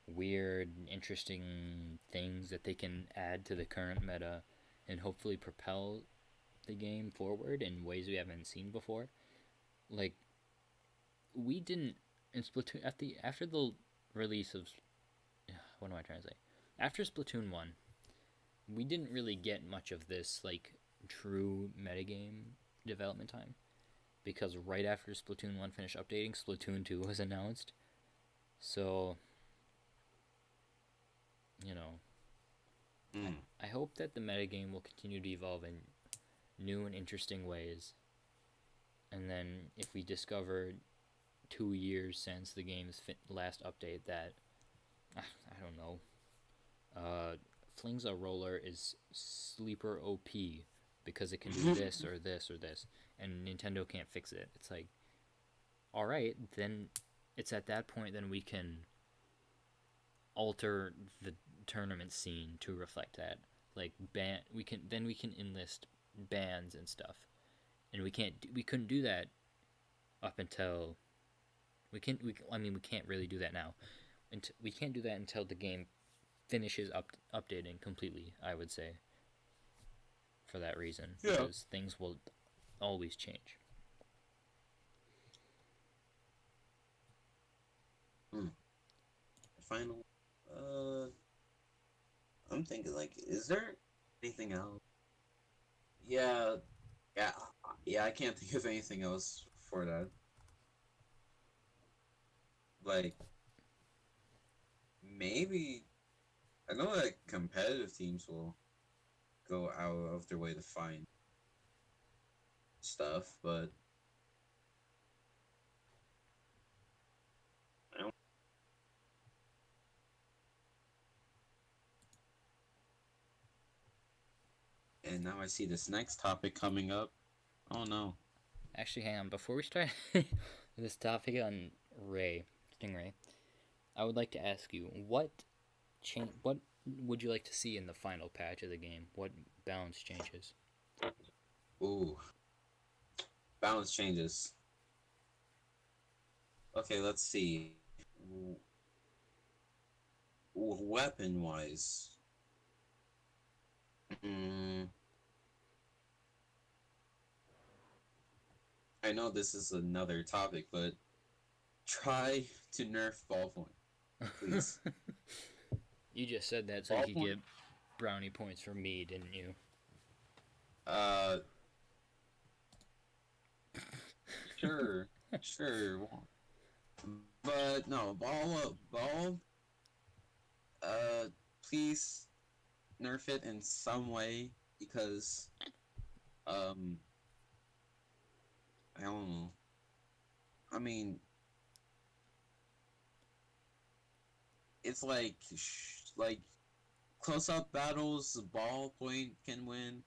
weird, interesting things that they can add to the current meta and hopefully propel the game forward in ways we haven't seen before. Like, we didn't in Splatoon after the release of what am I trying to say? After Splatoon 1, we didn't really get much of this like true metagame development time, because right after Splatoon 1 finished updating, Splatoon 2 was announced. So, I hope that the metagame will continue to evolve in new and interesting ways. And then if we discover 2 years since the game's last update that, I don't know, Flings a Roller is sleeper OP because it can do this or this or this, and Nintendo can't fix it. It's like, alright, then it's at that point then we can alter the tournament scene to reflect that. Like we can enlist bans and stuff and we couldn't do that up until we can't really do that now. We can't do that until the game finishes updating completely, I would say, for that reason, because things will always change. Final. I'm thinking like, is there anything else? Yeah, yeah, yeah. I can't think of anything else for that. Like, maybe I know that competitive teams will go out of their way to find stuff, but I don't. And now I see this next topic coming up. Oh no. Actually, hang on. Before we start this topic on Stingray, I would like to ask you what would you like to see in the final patch of the game? What balance changes? Ooh, balance changes. Okay, let's see. Weapon wise, mm, I know this is another topic, but try to nerf ballpoint, please. You just said that so you could get brownie points for me, didn't you? Uh, sure, sure, but no, ball. Please nerf it in some way because I don't know. I mean, it's like close up battles, ballpoint can win.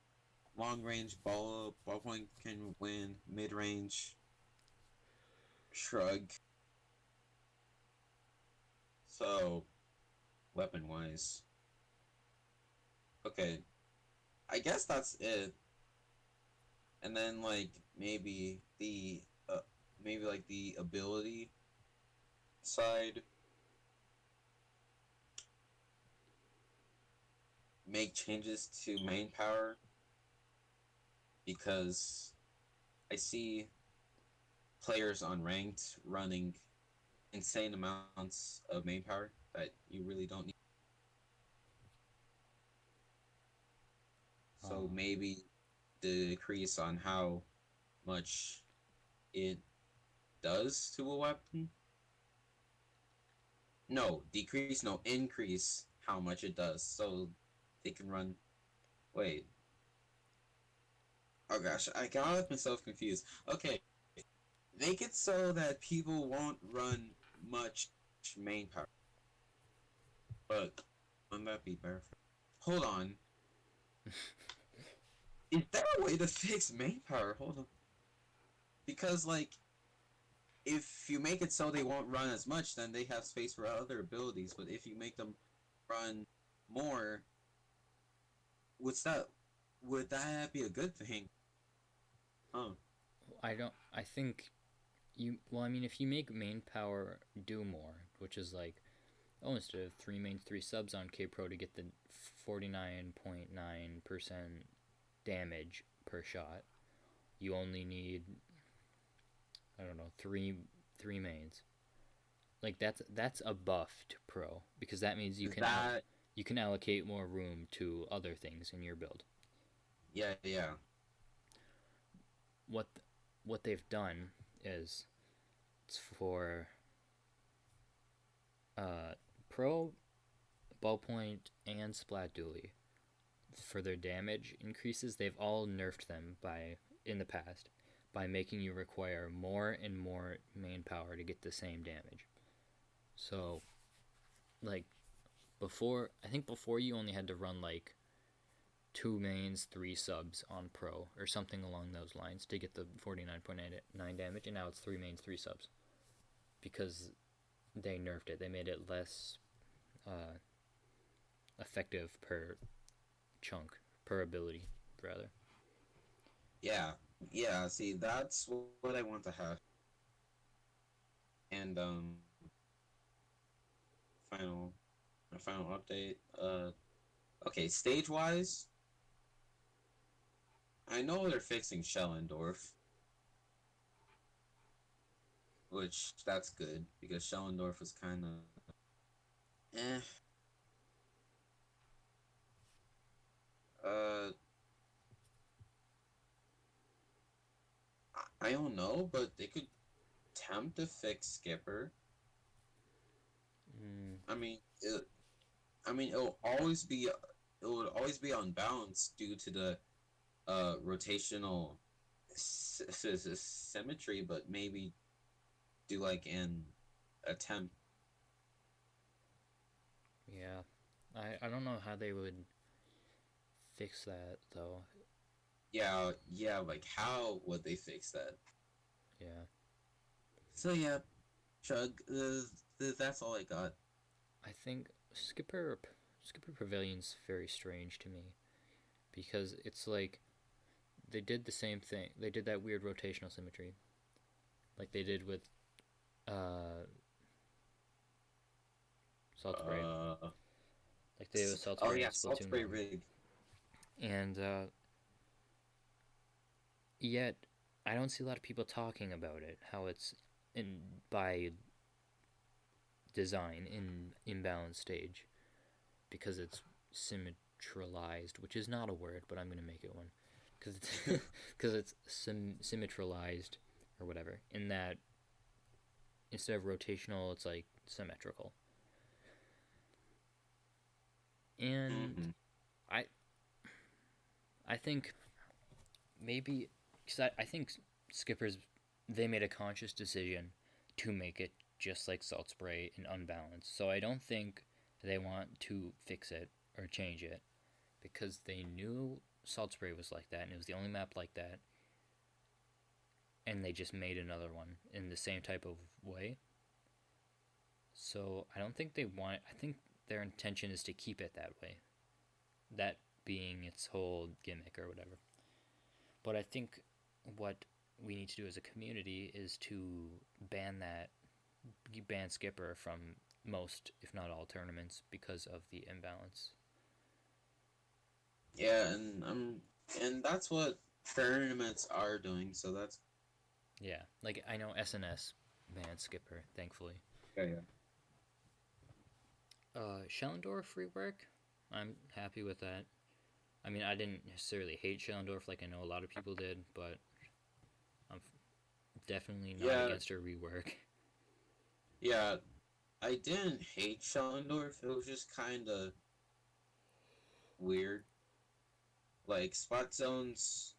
Long range ballpoint can win. Mid range, shrug. So, weapon wise, okay. I guess that's it. And then like maybe like the ability side, make changes to main power because I see players on ranked running insane amounts of main power that you really don't need. So maybe decrease on how much it does to a weapon. No, decrease, no, increase how much it does. So they can run. Wait. Oh gosh, I got myself confused. Okay, make it so that people won't run much main power. But wouldn't that be better? Hold on. Is there a way to fix main power? Hold on. Because like, if you make it so they won't run as much, then they have space for other abilities. But if you make them run more, what's that? Would that be a good thing? Huh? I think you. Well, I mean, if you make main power do more, which is like, oh, instead of 3 mains, 3 subs on K Pro to get the 49.9% damage per shot, you only need, I don't know, three mains. Like that's a buff to pro because that means you can allocate more room to other things in your build. Yeah. What they've done is it's for pro, ballpoint, and splat dually. For their damage increases, they've all nerfed them in the past by making you require more and more main power to get the same damage. So, like I think before you only had to run like 2 mains, 3 subs on pro or something along those lines to get the 49.9 damage, and now it's 3 mains, 3 subs because they nerfed it. They made it less effective per chunk, per ability, rather. Yeah, Yeah, see, that's what I want to have. And final, a final update. Okay, stage wise, I know they're fixing Schellendorf, which that's good because Schellendorf was kind of eh. Uh, I don't know, but they could attempt to fix Skipper. Mm, I mean, it would always be unbalanced due to the rotational symmetry, but maybe do like an attempt. yeah. I don't know how they would fix that though. Yeah, like how would they fix that? Yeah. So yeah, Chug, that's all I got. I think Skipper Pavilion's very strange to me because it's like they did the same thing. They did that weird rotational symmetry, like they did with uh, Salt Spray, Uh, like they did with Salt oh Spray yeah, in salt Splatoon spray 1. rig. And yet, I don't see a lot of people talking about it. How it's in by design in imbalanced stage because it's symmetralized, which is not a word, but I'm gonna make it one because it's because it's symmetralized or whatever. In that instead of rotational, it's like symmetrical. And Mm-hmm. I I think maybe because I think Skippers they made a conscious decision to make it just like Salt Spray and unbalanced. So I don't think they want to fix it or change it because they knew Salt Spray was like that and it was the only map like that, and they just made another one in the same type of way. So I don't think they want. I think their intention is to keep it that way. That being its whole gimmick or whatever. But I think what we need to do as a community is to ban that ban Skipper from most, if not all, tournaments because of the imbalance. Yeah, and that's what tournaments are doing. So that's Yeah, like I know SNS banned Skipper, thankfully. yeah. Schellendorf rework, I'm happy with that. I mean, I didn't necessarily hate Schellendorf like I know a lot of people did, but I'm definitely not Yeah, against a rework. yeah. I didn't hate Schellendorf. It was just kind of weird. Like spot zones,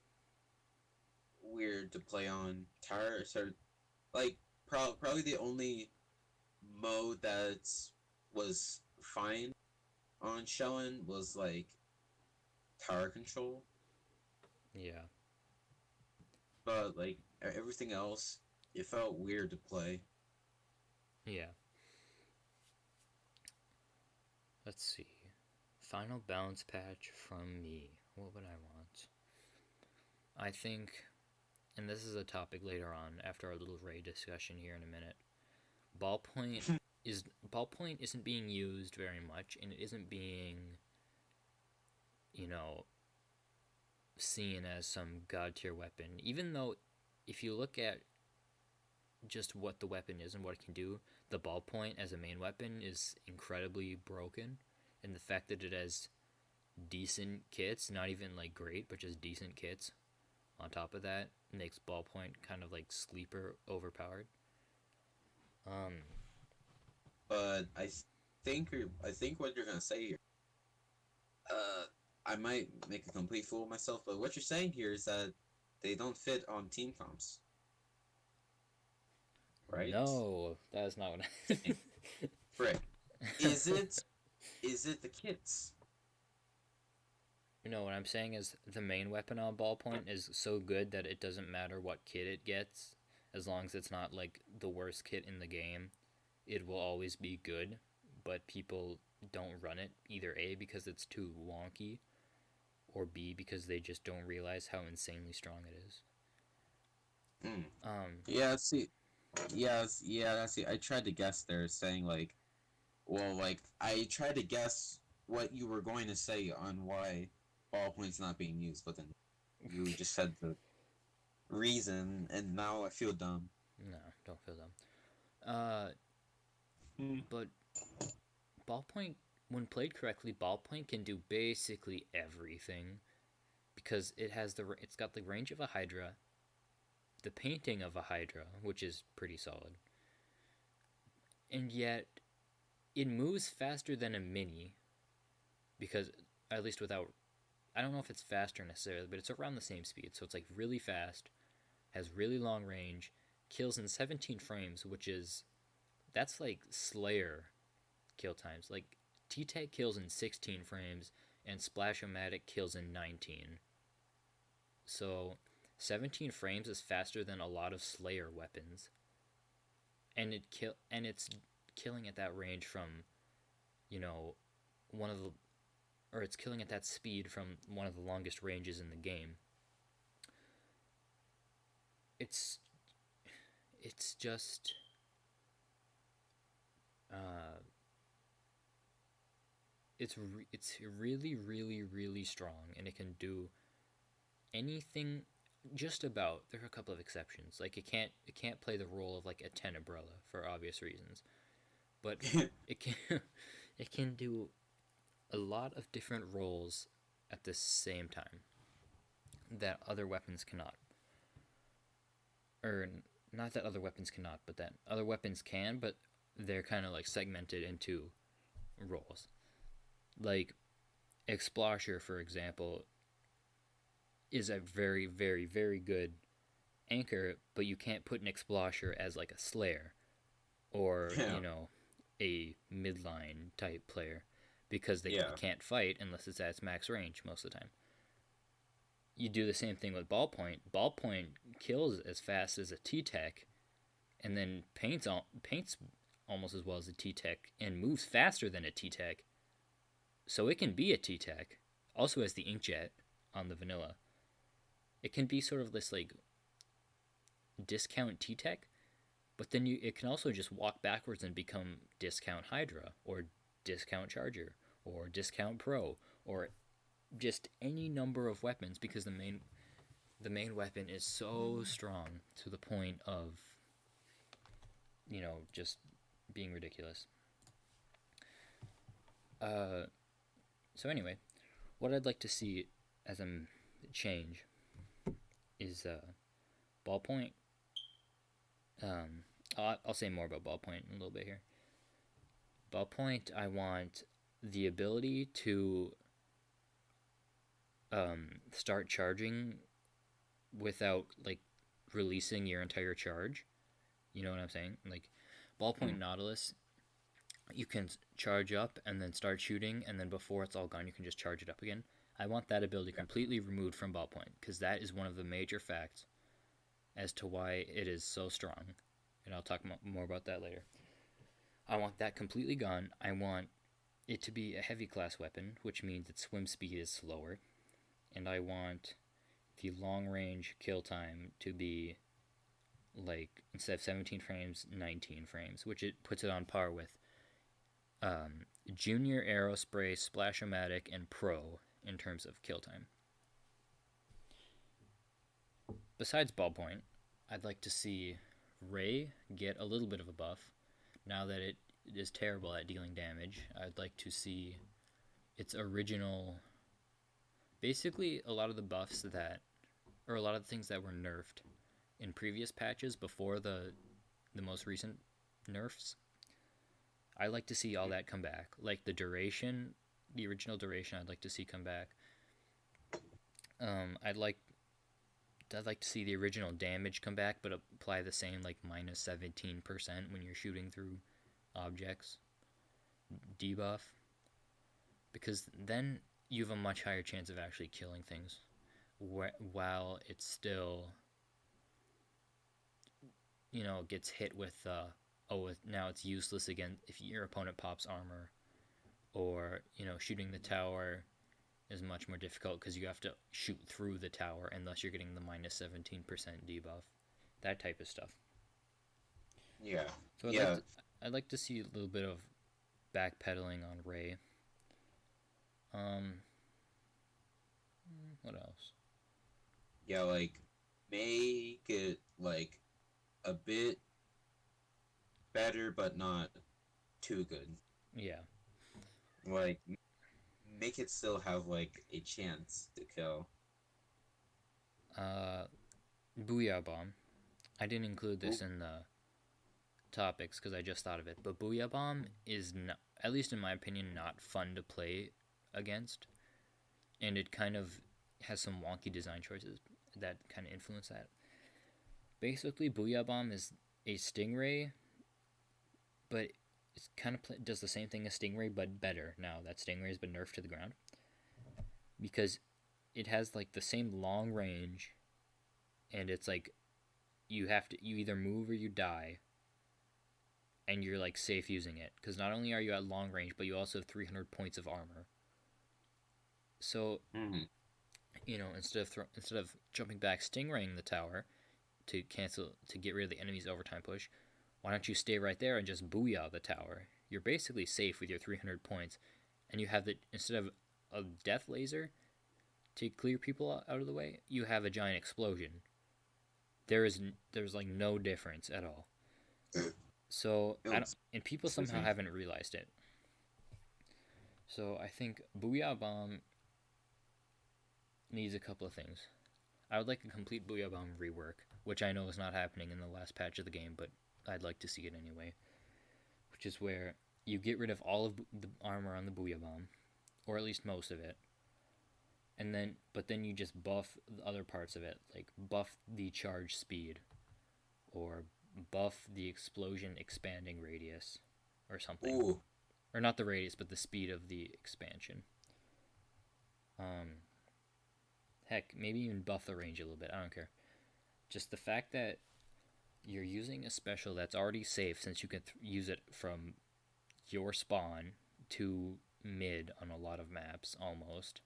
weird to play on. Towers are like probably the only mode that was fine on Shellen was like tower control, Yeah, but like everything else, it felt weird to play. yeah. Let's see. Final balance patch from me. What would I want? I think, and this is a topic later on after our little Ray discussion here in a minute. Ballpoint Ballpoint isn't being used very much, and it isn't being, you know, seen as some god tier weapon. Even though, if you look at just what the weapon is and what it can do, the ballpoint as a main weapon is incredibly broken, and the fact that it has decent kits, not even like great, but just decent kits on top of that makes ballpoint kind of like sleeper overpowered. Um, But I think what you're gonna say here, uh, I might make a complete fool of myself. But what you're saying here is that they don't fit on team comps, right? no, that is not what I. Dang, frick. Is it the kits? No, what I'm saying is the main weapon on ballpoint is so good that it doesn't matter what kit it gets, as long as it's not like the worst kit in the game. It will always be good, but people don't run it either A because it's too wonky or B because they just don't realize how insanely strong it is. Mm. Um, Yeah, see, see. I tried to guess there, saying like, well, like I tried to guess what you were going to say on why ballpoint's not being used, but then you just said the reason, and now I feel dumb. no, don't feel dumb. Uh, but ballpoint, when played correctly, ballpoint can do basically everything because it's got the range of a Hydra, the painting of a Hydra, which is pretty solid, and yet it moves faster than a mini because at least without I don't know if it's faster necessarily, but it's around the same speed. So it's like really fast, has really long range, kills in 17 frames, which is that's like Slayer kill times. Like T-Tech kills in 16 frames and Splashomatic kills in 19. So 17 frames is faster than a lot of Slayer weapons. And it's killing at that range from, you know, one of the or it's killing at that speed from one of the longest ranges in the game. It's it's just uh, it's really really strong, and it can do anything. Just about. There are a couple of exceptions. Like it can't play the role of like a Tenebrella for obvious reasons, but it can it can do a lot of different roles at the same time that other weapons cannot. Or not that other weapons cannot, but that other weapons can, but they're kind of like segmented into roles. Like Explosher, for example, is a very, very, very good anchor, but you can't put an Explosher as like a Slayer or, Yeah, a midline type player because yeah, it can't fight unless it's at its max range most of the time. You do the same thing with Ballpoint. Ballpoint kills as fast as a T-Tech and then paints almost as well as a T-Tech and moves faster than a T-Tech. So it can be a T-Tech. Also has the inkjet on the vanilla. It can be sort of this like discount T-Tech, but then it can also just walk backwards and become discount Hydra or discount Charger or discount Pro or just any number of weapons because the main weapon is so strong to the point of just being ridiculous. Uh, so anyway, what I'd like to see as a change is ballpoint. I'll say more about ballpoint in a little bit here. Ballpoint, I want the ability to start charging without like releasing your entire charge. You know what I'm saying? Like ballpoint Nautilus, you can charge up and then start shooting, and then before it's all gone, you can just charge it up again. I want that ability completely removed from ballpoint because that is one of the major facts as to why it is so strong, and I'll talk more about that later. I want that completely gone. I want it to be a heavy class weapon, which means its swim speed is slower, and I want the long range kill time to be like instead of 17 frames, 19 frames, which it puts it on par with Junior, Aerospray, Splashomatic, and Pro in terms of kill time. Besides ballpoint, I'd like to see Ray get a little bit of a buff. Now that it is terrible at dealing damage, I'd like to see its original. Basically, a lot of the buffs or a lot of the things that were nerfed in previous patches before the most recent nerfs. I like to see all that come back. Like the duration, the original duration, I'd like to see come back. I'd like to see the original damage come back, but apply the same like minus 17% when you're shooting through objects debuff, because then you have a much higher chance of actually killing things while it's still gets hit with now it's useless again if your opponent pops armor, or shooting the tower is much more difficult because you have to shoot through the tower, and thus you're getting the minus 17% debuff that type of stuff. Yeah. So Yeah. I'd like to see a little bit of backpedaling on Ray. What else? Yeah, like make it like a bit better, but not too good. Yeah. Like make it still have like a chance to kill. Booyah Bomb. I didn't include this Ooh. in the topics because I just thought of it, but Booyah Bomb is not, at least in my opinion, not fun to play against, and it kind of has some wonky design choices that kind of influence that. Basically, Booyah Bomb is a Stingray, but it kind of does the same thing as Stingray, but better now that Stingray has been nerfed to the ground. Because it has like the same long range, and it's like you either move or you die, and you're like safe using it. Because not only are you at long range, but you also have 300 points of armor. So, instead of jumping back, stingraying the tower to get rid of the enemy's overtime push, why don't you stay right there and just booyah the tower? You're basically safe with your 300 points, and you have instead of a death laser to clear people out of the way, you have a giant explosion. There's like no difference at all. So and people somehow haven't realized it. So I think Booyah Bomb needs a couple of things. I would like a complete Booyah Bomb rework, which I know is not happening in the last patch of the game, but I'd like to see it anyway. Which is where you get rid of all of the armor on the Booyah Bomb, or at least most of it, but then you just buff the other parts of it, like buff the charge speed, or buff the explosion expanding radius, or something. Ooh. Or not the radius, but the speed of the expansion. Heck, maybe even buff the range a little bit. I don't care. Just the fact that you're using a special that's already safe, since you can use it from your spawn to mid on a lot of maps, almost.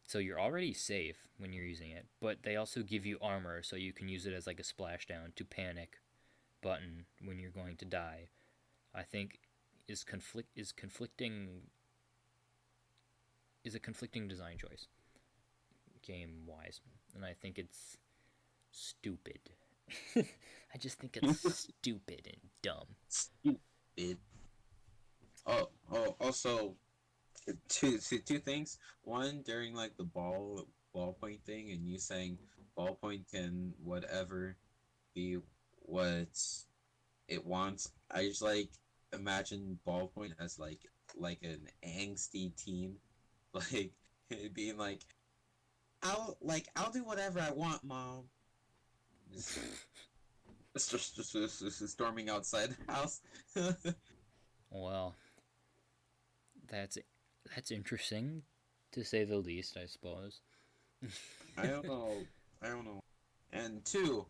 So you're already safe when you're using it, but they also give you armor, so you can use it as like a splashdown to panic button when you're going to die. I think is a conflicting design choice, game wise, and I think it's stupid. I just think it's stupid and dumb. Stupid. Also, two things. One, during like the ballpoint thing, and you saying ballpoint can whatever be what it wants. I just like imagine ballpoint as like an angsty teen, like being like, I'll do whatever I want, mom. Just storming outside the house. Well, that's interesting, to say the least, I suppose. I don't know. And two,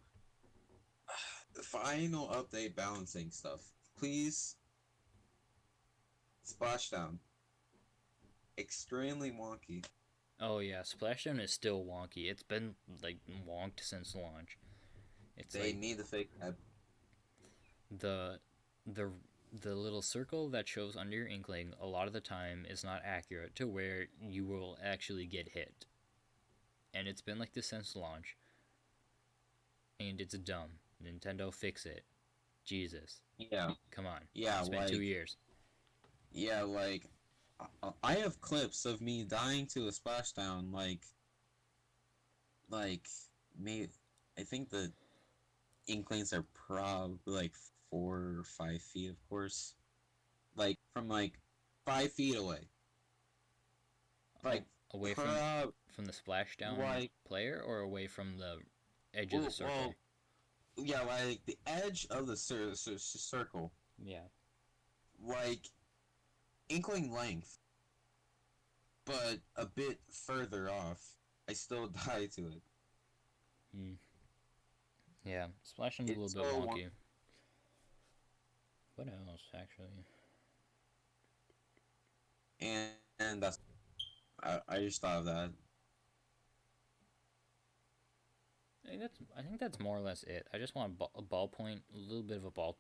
final update balancing stuff. Please, splashdown. Extremely wonky. Oh yeah, Splashdown is still wonky. It's been like wonked since launch. They need to fix that. The the little circle that shows under your inkling a lot of the time is not accurate to where you will actually get hit. And it's been like this since launch. And it's dumb. Nintendo, fix it. Jesus. Yeah. Come on. Yeah, It's been 2 years. Yeah, like I have clips of me dying to a splashdown, me. I think the inklings are probably like 4 or 5 feet, of course, like from like 5 feet away, like away from the splashdown player, or away from the edge of the circle. Well, yeah, like the edge of the circle. Yeah. Like inkling length, but a bit further off. I still die to it. Yeah, Splashdown's a little bit wonky. What else, actually? And that's... I just thought of that. I think that's more or less it. I just want a ballpoint, a little bit of a ball.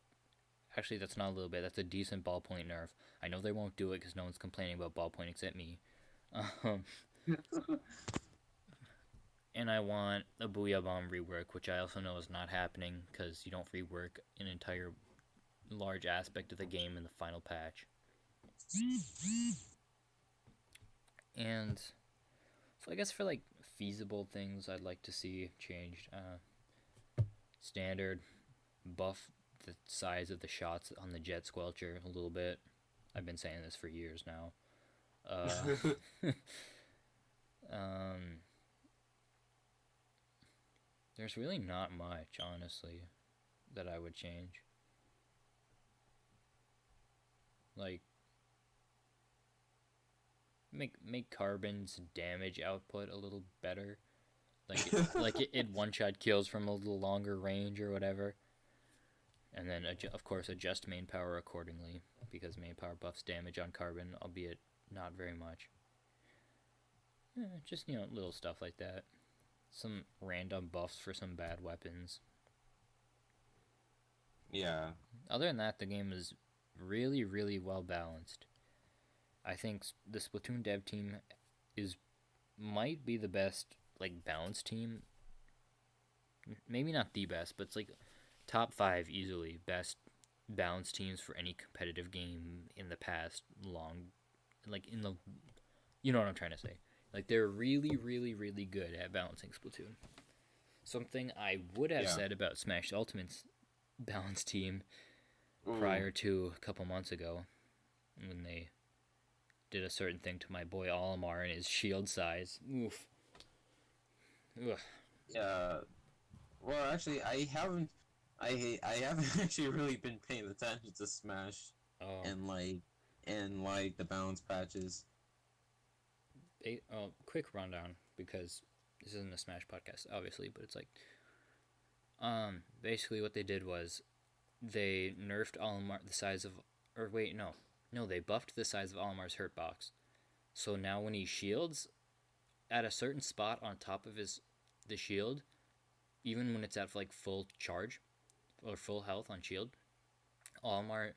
Actually, that's not a little bit. That's a decent ballpoint nerf. I know they won't do it because no one's complaining about ballpoint except me. And I want a Booyah Bomb rework, which I also know is not happening because you don't rework an entire large aspect of the game in the final patch. And so I guess for like feasible things I'd like to see changed, standard buff the size of the shots on the jet squelcher a little bit. I've been saying this for years now. There's really not much, honestly, that I would change. Like, make Carbon's damage output a little better. Like it one-shot kills from a little longer range or whatever. And then, of course, adjust main power accordingly, because main power buffs damage on Carbon, albeit not very much. Just, little stuff like that. Some random buffs for some bad weapons. Yeah. Other than that, the game is really, really well balanced. I think the Splatoon dev team might be the best, like, balanced team. Maybe not the best, but it's like top 5 easily best balanced teams for any competitive game in the past you know what I'm trying to say. Like, they're really, really, really good at balancing Splatoon. Something I would have said about Smash Ultimate's balanced team prior to a couple months ago when they did a certain thing to my boy Olimar and his shield size. Oof. Ugh. Yeah. Well, actually, I haven't actually really been paying attention to Smash and the balance patches. Quick rundown, because this isn't a Smash podcast, obviously, but it's like, basically what they did was they nerfed Olimar the size of, they buffed the size of Olimar's hurt box. So now when he shields at a certain spot on top of the shield, even when it's at like full charge or full health on shield, Olimar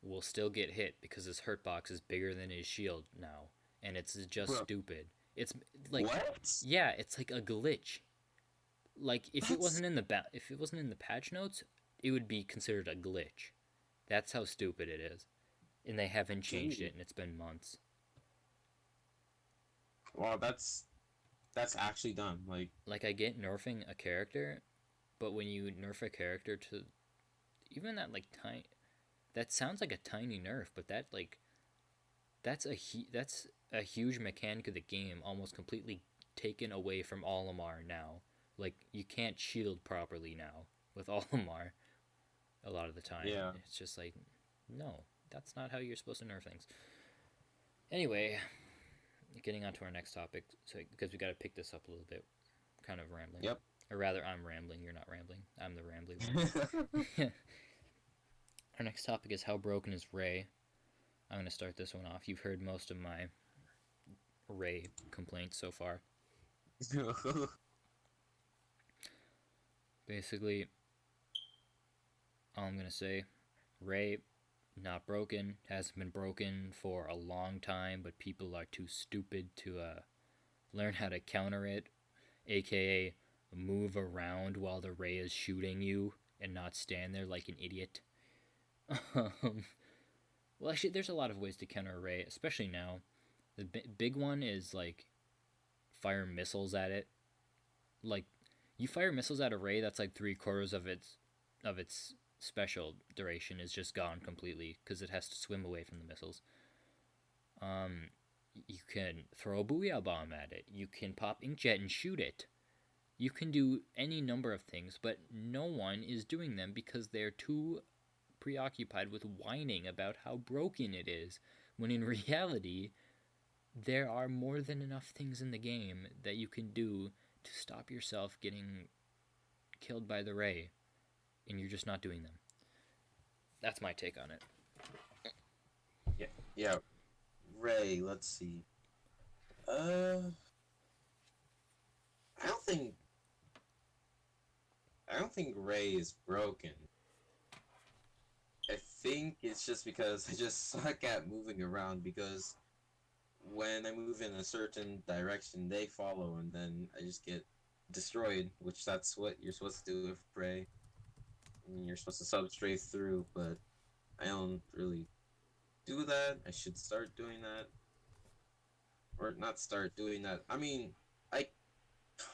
will still get hit because his hurt box is bigger than his shield now, and it's just stupid. It's like, what? Yeah, it's like a glitch. Like, if it wasn't in the patch notes, it would be considered a glitch. That's how stupid it is, and they haven't changed it, and it's been months. Well, that's actually dumb. Like I get nerfing a character, but when you nerf a character to even that like tiny, that sounds like a tiny nerf, but that's a huge mechanic of the game, almost completely taken away from Olimar now. Like, you can't shield properly now with Olimar a lot of the time. Yeah. It's just like, no, that's not how you're supposed to nerf things. Anyway, getting on to our next topic, because we got to pick this up a little bit. Kind of rambling. Yep. Or rather, I'm rambling, you're not rambling. I'm the rambly one. Our next topic is how broken is Ray. I'm going to start this one off. You've heard most of my Ray complaints so far. Basically, all I'm going to say, Ray, not broken, hasn't been broken for a long time, but people are too stupid to learn how to counter it, aka move around while the Ray is shooting you and not stand there like an idiot. Well, actually, there's a lot of ways to counter a Ray, especially now. The big one is, like, fire missiles at it. Like, you fire missiles at a Ray, that's like 3/4 of its special duration is just gone completely, because it has to swim away from the missiles. You can throw a Booyah Bomb at it. You can pop Inkjet and shoot it. You can do any number of things, but no one is doing them because they're too preoccupied with whining about how broken it is, when in reality, there are more than enough things in the game that you can do to stop yourself getting killed by the Ray, and you're just not doing them. That's my take on it. Yeah. Ray, let's see. I don't think don't think Ray is broken. I think it's just because I just suck at moving around, because when I move in a certain direction, they follow, and then I just get destroyed, which that's what you're supposed to do with Ray. And you're supposed to sub straight through, but I don't really do that. I should start doing that. Or not start doing that. I mean, I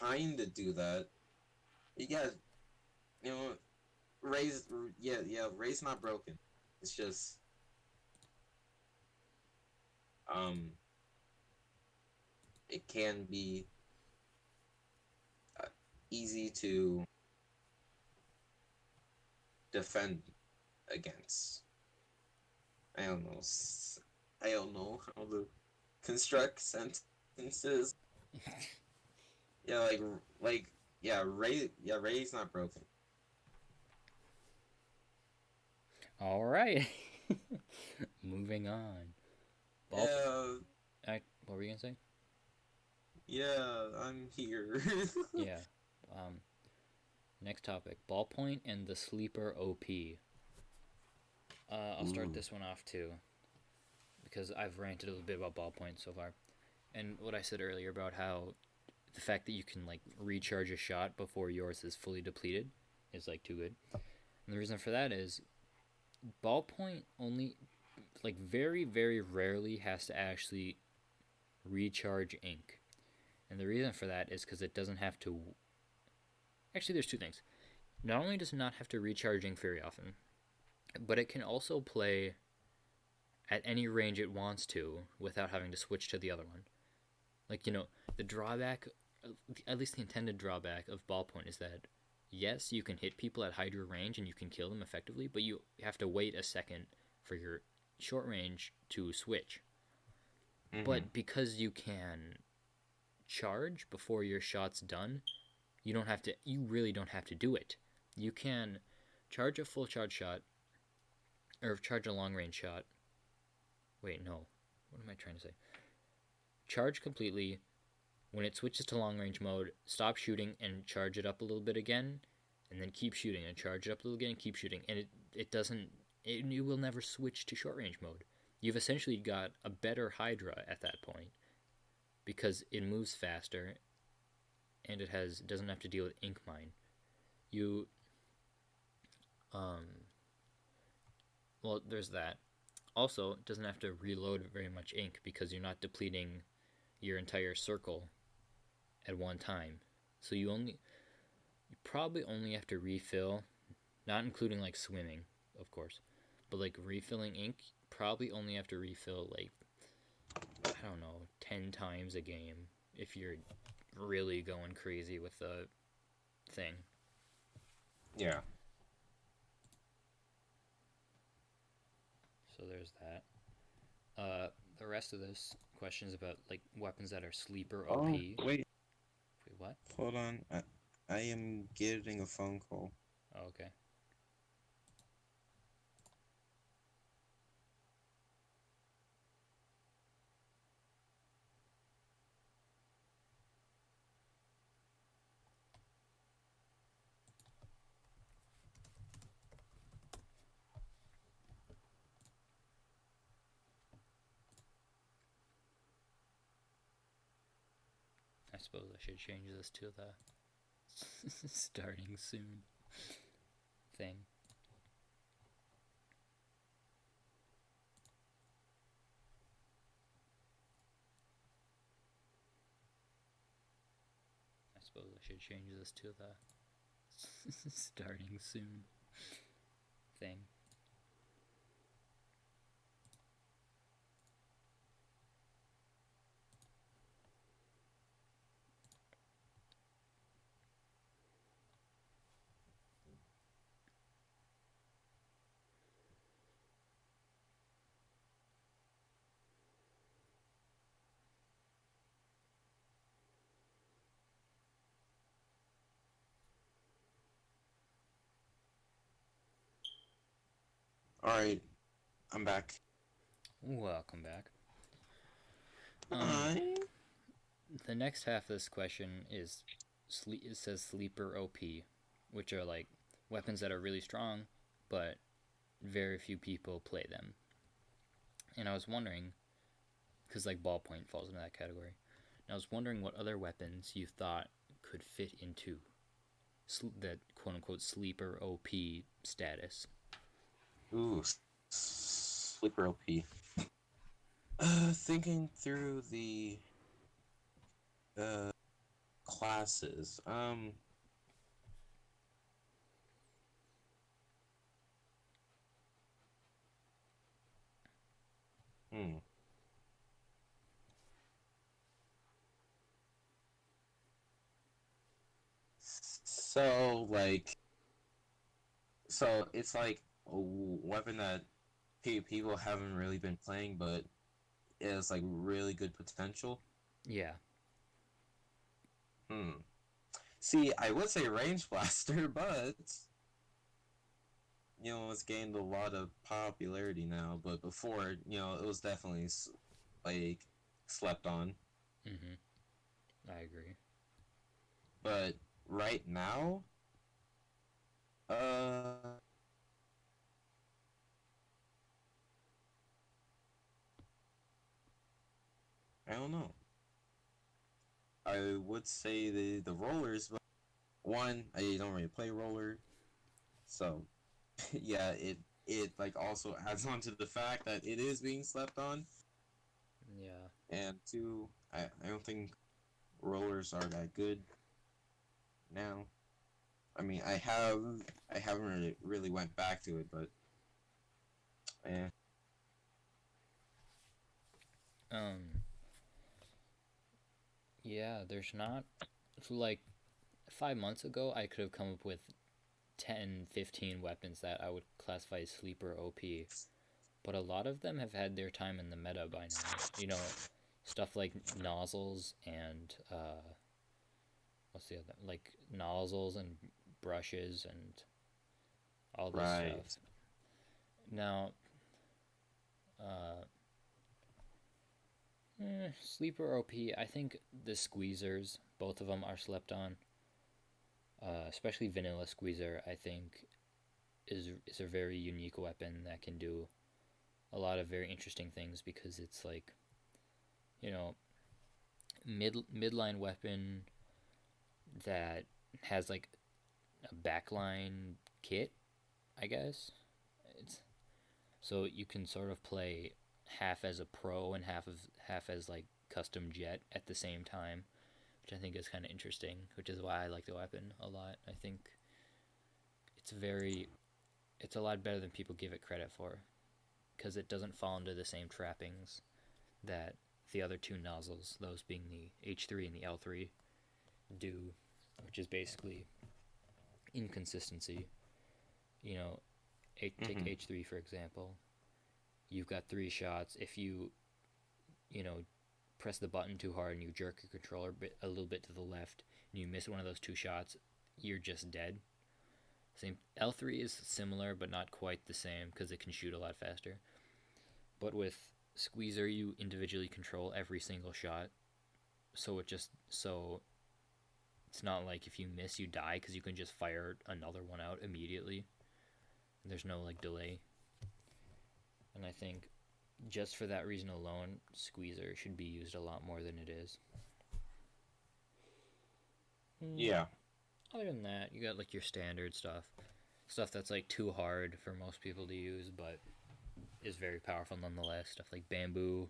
kinda do that. Yeah, you know, Ray's not broken. It's just, um, it can be uh, easy to defend against. I don't know. I don't know how to construct sentences. Yeah, Ray's not broken. All right. Moving on. Yeah, What were you gonna say? yeah, I'm here. Yeah. Next topic: Ballpoint and the sleeper OP. I'll start this one off too, because I've ranted a little bit about Ballpoint so far, and what I said earlier about how the fact that you can like recharge a shot before yours is fully depleted is like too good. And the reason for that is Ballpoint only like very rarely has to actually recharge ink. And the reason for that is because it doesn't have to. Actually, there's two things. Not only does it not have to recharge ink very often, but it can also play at any range it wants to without having to switch to the other one. Like, the drawback, at least the intended drawback of Ballpoint is that, yes, you can hit people at Hydra range and you can kill them effectively, but you have to wait a second for your short range to switch. Mm-hmm. But because you can charge before your shot's done, you really don't have to do it. You can charge a full charge shot, or charge a long range shot. Wait, no. What am I trying to say? Charge completely. When it switches to long range mode, stop shooting and charge it up a little bit again, and then keep shooting and charge it up a little again and keep shooting. And you will never switch to short range mode. You've essentially got a better Hydra at that point, because it moves faster and it doesn't have to deal with ink mine. Well, there's that. Also, it doesn't have to reload very much ink because you're not depleting your entire circle at one time. So you probably only have to refill, not including like swimming, of course, but like refilling ink, probably only have to refill like, I don't know, 10 times a game if you're really going crazy with the thing. Yeah. So there's that. The rest of this question is about like weapons that are sleeper OP. Oh, wait, what? hold on. I am getting a phone call. Oh, okay. I suppose I should change this to the starting soon thing. I suppose I should change this to the starting soon thing. Alright, I'm back. Welcome back. Hi. The next half of this question is, it says sleeper OP, which are like weapons that are really strong, but very few people play them. And I was wondering, because like Ballpoint falls into that category, and I was wondering what other weapons you thought could fit into that quote unquote sleeper OP status. Ooh, sleeper OP. Thinking through the uh classes. Hmm. So like, so it's like a weapon that people haven't really been playing, but it has like really good potential. Yeah. See, I would say range blaster, but it's gained a lot of popularity now. But before, it was definitely like slept on. I agree. But right now, uh, I don't know. I would say the rollers, but one, I don't really play roller, so yeah, it like also adds on to the fact that it is being slept on. Yeah. And two, I don't think rollers are that good now. I mean, I haven't really went back to it, but eh. Yeah, there's not like 5 months ago I could have come up with 10, 15 weapons that I would classify as sleeper OP, but a lot of them have had their time in the meta by now. Stuff like nozzles and what's the other, like nozzles and brushes and all this Right. stuff. Now, uh, sleeper OP. I think the squeezers, both of them are slept on. Especially vanilla squeezer, I think is a very unique weapon that can do a lot of very interesting things because it's like, you know, midline weapon that has like a backline kit, I guess. It's so you can sort of play half as a pro and half as like custom jet at the same time, which I think is kind of interesting, which is why I like the weapon a lot. I think it's it's a lot better than people give it credit for because it doesn't fall into the same trappings that the other two nozzles, those being the H3 and the L3, do, which is basically inconsistency. You know, take Mm-hmm. H3 for example. You've got 3 shots. If you know, press the button too hard and you jerk your controller a little bit to the left and you miss one of those 2 shots, you're just dead. Same L3 is similar but not quite the same because it can shoot a lot faster. But with Squeezer, you individually control every single shot, so it's not like if you miss, you die because you can just fire another one out immediately. There's no like delay, and I think just for that reason alone, Squeezer should be used a lot more than it is. Yeah. Other than that, you got like your standard stuff that's like too hard for most people to use, but is very powerful nonetheless. Stuff like bamboo.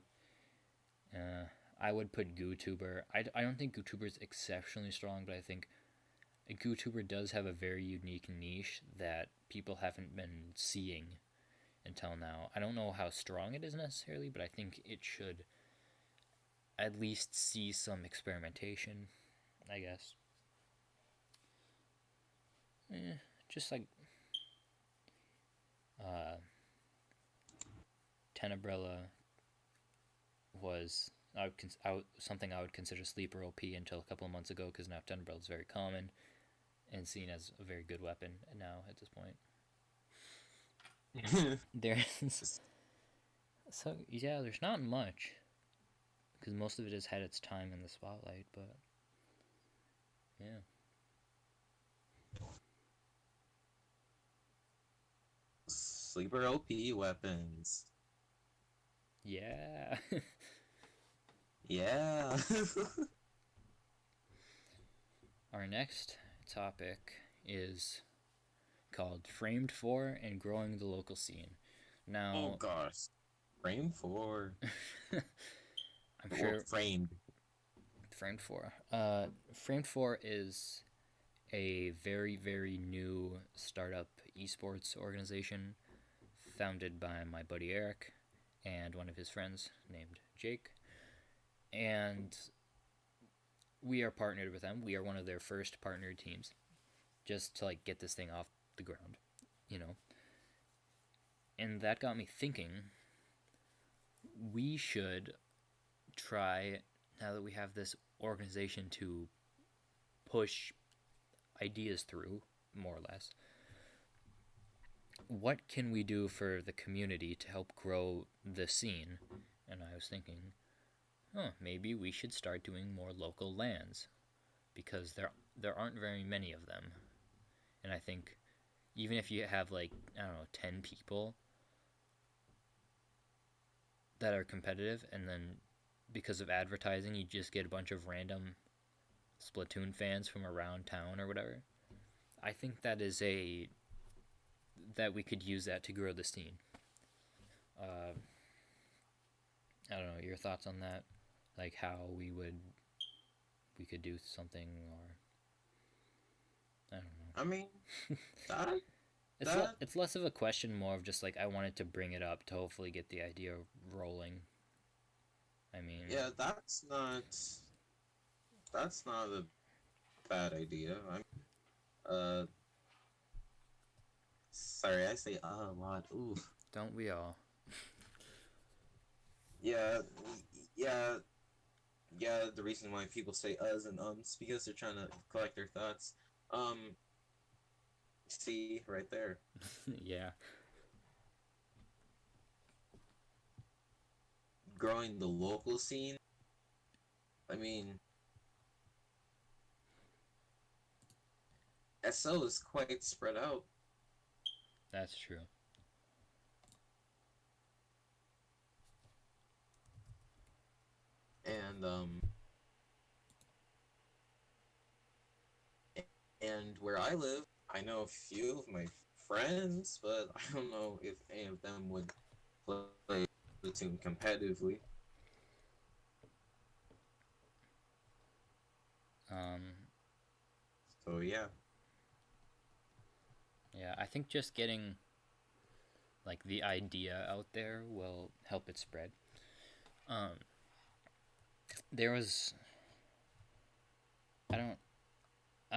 I would put GooTuber. I don't think GooTuber is exceptionally strong, but I think a GooTuber does have a very unique niche that people haven't been seeing until now. I don't know how strong it is necessarily, but I think it should at least see some experimentation, I guess. Just like uh, Tenebrella was something I would consider sleeper OP until a couple of months ago because now Tenebrella is very common and seen as a very good weapon now at this point. There's so yeah, there's not much because most of it has had its time in the spotlight, but yeah. Sleeper OP weapons. Yeah. Yeah. Our next topic is called Framed For and Growing the Local Scene. Now, Oh gosh. Frame 4. I'm Or sure framed. Framed For. Framed For is a very, very new startup esports organization founded by my buddy Eric and one of his friends named Jake. And we are partnered with them. We are one of their first partnered teams just to like get this thing off the ground, you know. And that got me thinking we should try, now that we have this organization to push ideas through, more or less, what can we do for the community to help grow the scene? And I was thinking, maybe we should start doing more local lands because there aren't very many of them. And I think even if you have like, I don't know, 10 people that are competitive, and then because of advertising you just get a bunch of random Splatoon fans from around town or whatever, I think that we could use that to grow the scene. I don't know, your thoughts on that, like how we could do something, or I don't know. I mean, It's less of a question, more of just like I wanted to bring it up to hopefully get the idea rolling. I mean, yeah, that's not a bad idea. Sorry, I say a lot. Ooh. don't we all? Yeah, yeah, yeah. The reason why people say uhs and ums because they're trying to collect their thoughts. See right there. Yeah. Growing the local scene. I mean, SO is quite spread out. That's true. And where I live, I know a few of my friends, but I don't know if any of them would play Splatoon competitively. Um, So yeah. yeah, I think just getting like the idea out there will help it spread. There was I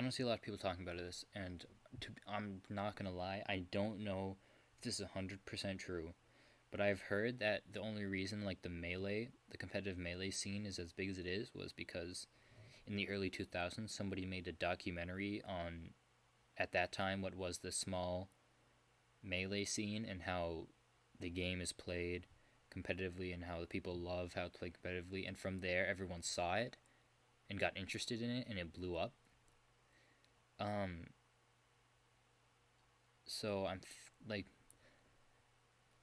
don't see a lot of people talking about this, and I'm not gonna lie, I don't know if this is 100% true, but I've heard that the only reason like the competitive melee scene is as big as it is was because in the early 2000s somebody made a documentary on, at that time, what was the small melee scene and how the game is played competitively and how the people love how to play competitively, and from there everyone saw it and got interested in it and it blew up. So like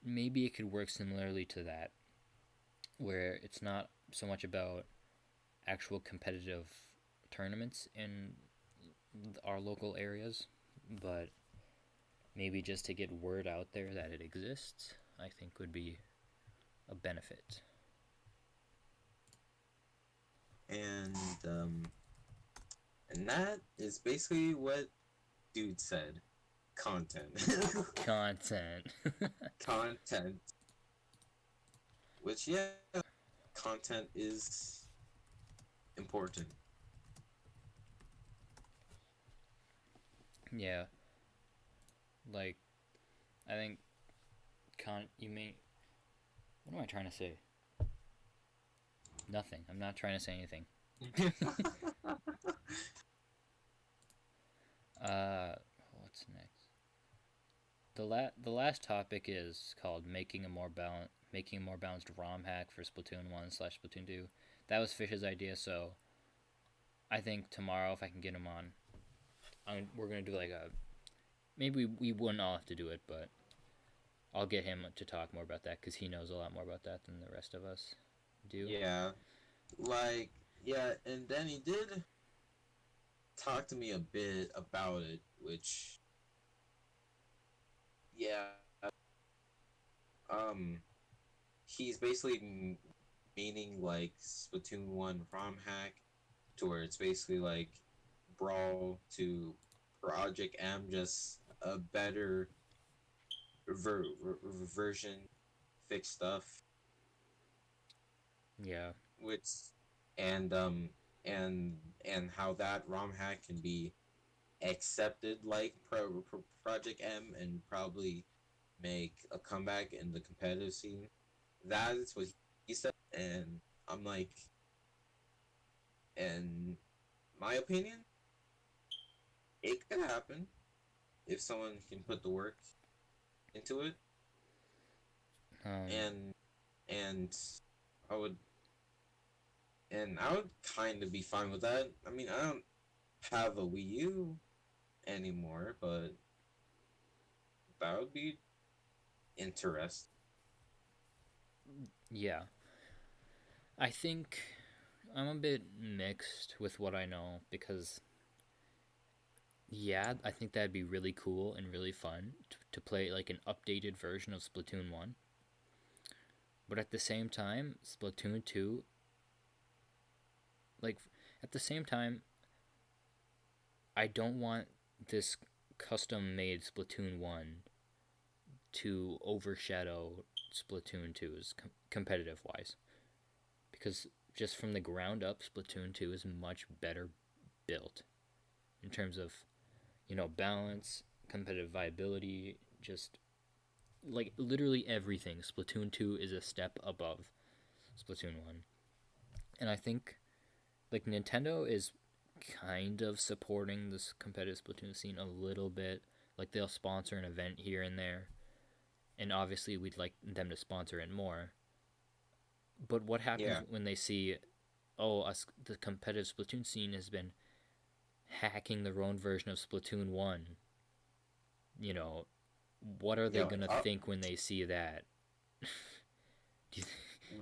maybe it could work similarly to that, where it's not so much about actual competitive tournaments in our local areas, but maybe just to get word out there that it exists, I think would be a benefit. And and that is basically what dude said. Content. Content. Content. Which, yeah, content is important. Yeah. Like, I think what am I trying to say? Nothing. I'm not trying to say anything. What's next? The last topic is called making a more balanced ROM hack for Splatoon 1 / Splatoon 2. That was Fish's idea, so I think tomorrow, if I can get him on, we're gonna do like maybe we wouldn't all have to do it, but I'll get him to talk more about that because he knows a lot more about that than the rest of us do. Yeah, and then he did talk to me a bit about it, which, yeah, um, he's basically meaning like Splatoon 1 ROM hack, to where it's basically like Brawl to Project M, just a better version, fix stuff, Yeah. which, and um and how that ROM hack can be accepted like Project M and probably make a comeback in the competitive scene. That is what he said, and I'm like, in my opinion, it could happen if someone can put the work into it, Um, and and I would I would kind of be fine with that. I mean, I don't have a Wii U anymore, but that would be interesting. yeah. I think I'm a bit mixed with what I know because, yeah, I think that'd be really cool and really fun to play like an updated version of Splatoon 1. But at the same time, Splatoon 2, like, at the same time, I don't want this custom made Splatoon 1 to overshadow Splatoon 2's competitive wise. Because just from the ground up, Splatoon 2 is much better built in terms of, balance, competitive viability, just like literally everything. Splatoon 2 is a step above Splatoon 1. And I think like Nintendo is kind of supporting this competitive Splatoon scene a little bit. Like they'll sponsor an event here and there. And obviously we'd like them to sponsor it more. But what happens when they see, the competitive Splatoon scene has been hacking their own version of Splatoon 1? What are they going to think when they see that? do, you,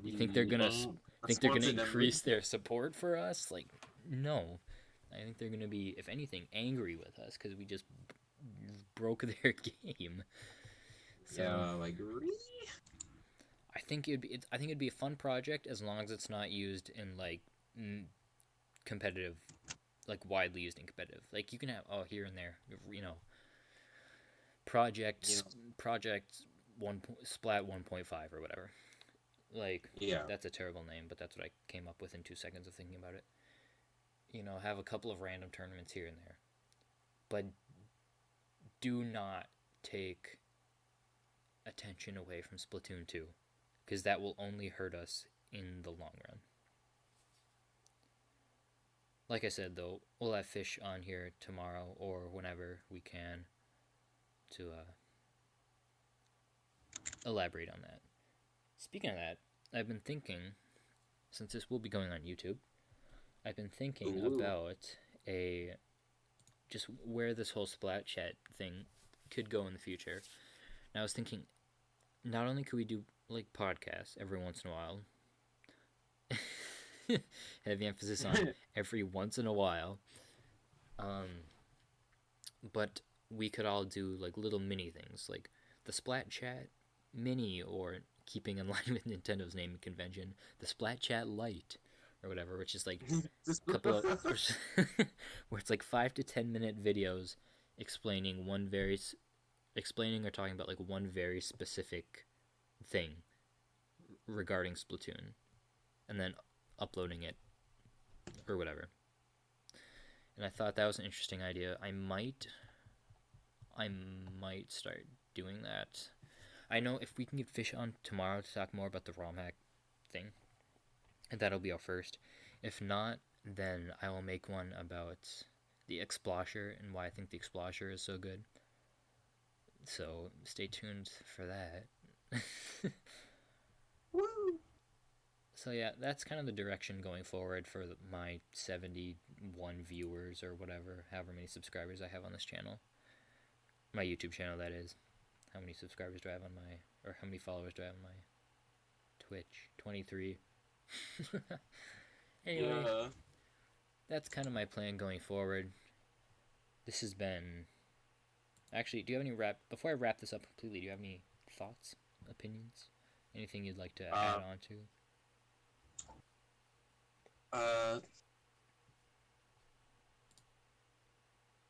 do you think they're going to increase their support for us? Like, no. I think they're going to be, if anything, angry with us because we just broke their game. So, Yeah, like really? I think it'd be a fun project as long as it's not used in like competitive, like widely used in competitive. Like you can have here and there, project 1 Splat 1.5 or whatever. Like that's a terrible name, but that's what I came up with in 2 seconds of thinking about it. Have a couple of random tournaments here and there, but do not take attention away from Splatoon 2. Because that will only hurt us in the long run. Like I said, though, we'll have Fish on here tomorrow or whenever we can to elaborate on that. Speaking of that, I've been thinking, since this will be going on YouTube, I've been thinking about just where this whole Splat Chat thing could go in the future. And I was thinking, not only could we do like podcasts every once in a while, heavy emphasis on every once in a while, but we could all do like little mini things like the Splat Chat Mini, or keeping in line with Nintendo's naming convention, the Splat Chat Lite or whatever, which is like a couple of where it's like 5 to 10 minute videos explaining or talking about like one very specific thing regarding Splatoon, and then uploading it or whatever. And I thought that was an interesting idea. I might start doing that. I know if we can get Fish on tomorrow to talk more about the ROM hack thing, and that'll be our first. If not, then I will make one about the Explosher and why I think the Explosher is so good. So stay tuned for that. Woo! So yeah, that's kind of the direction going forward for my 71 viewers or whatever, however many subscribers I have on this channel. My YouTube channel, that is. How many subscribers do I have on my, or how many followers do I have on my Twitch? 23. Anyway, Yeah. that's kind of my plan going forward. This has been... Actually, do you have any before I wrap this up completely, do you have any thoughts, opinions? Anything you'd like to add on to?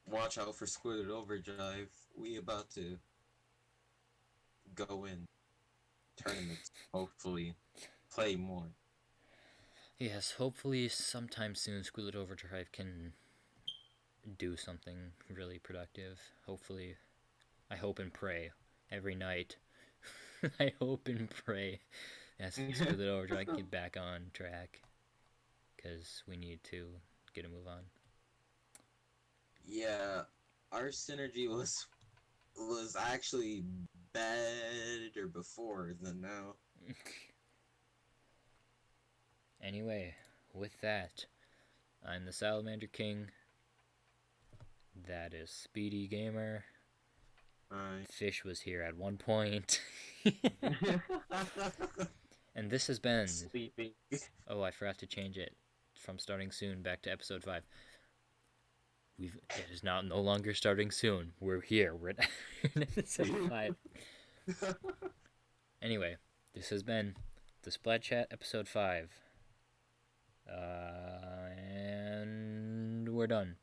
Watch out for Squid Overdrive. We about to go in tournaments, hopefully. Play more. Yes, hopefully sometime soon Squid Overdrive can do something really productive. Hopefully, I hope and pray every night. I hope and pray that Squid Overdrive can get back on track, because we need to get a move on. Yeah, our synergy was actually better before than now. Anyway, with that, I'm the Salamander King. That is Speedy Gamer. Fish was here at one point. And this has been... Sleeping. Oh, I forgot to change it. From starting soon back to episode 5. It is now no longer starting soon. We're here. We're at episode 5. Anyway, this has been the Splat Chat episode 5. And we're done.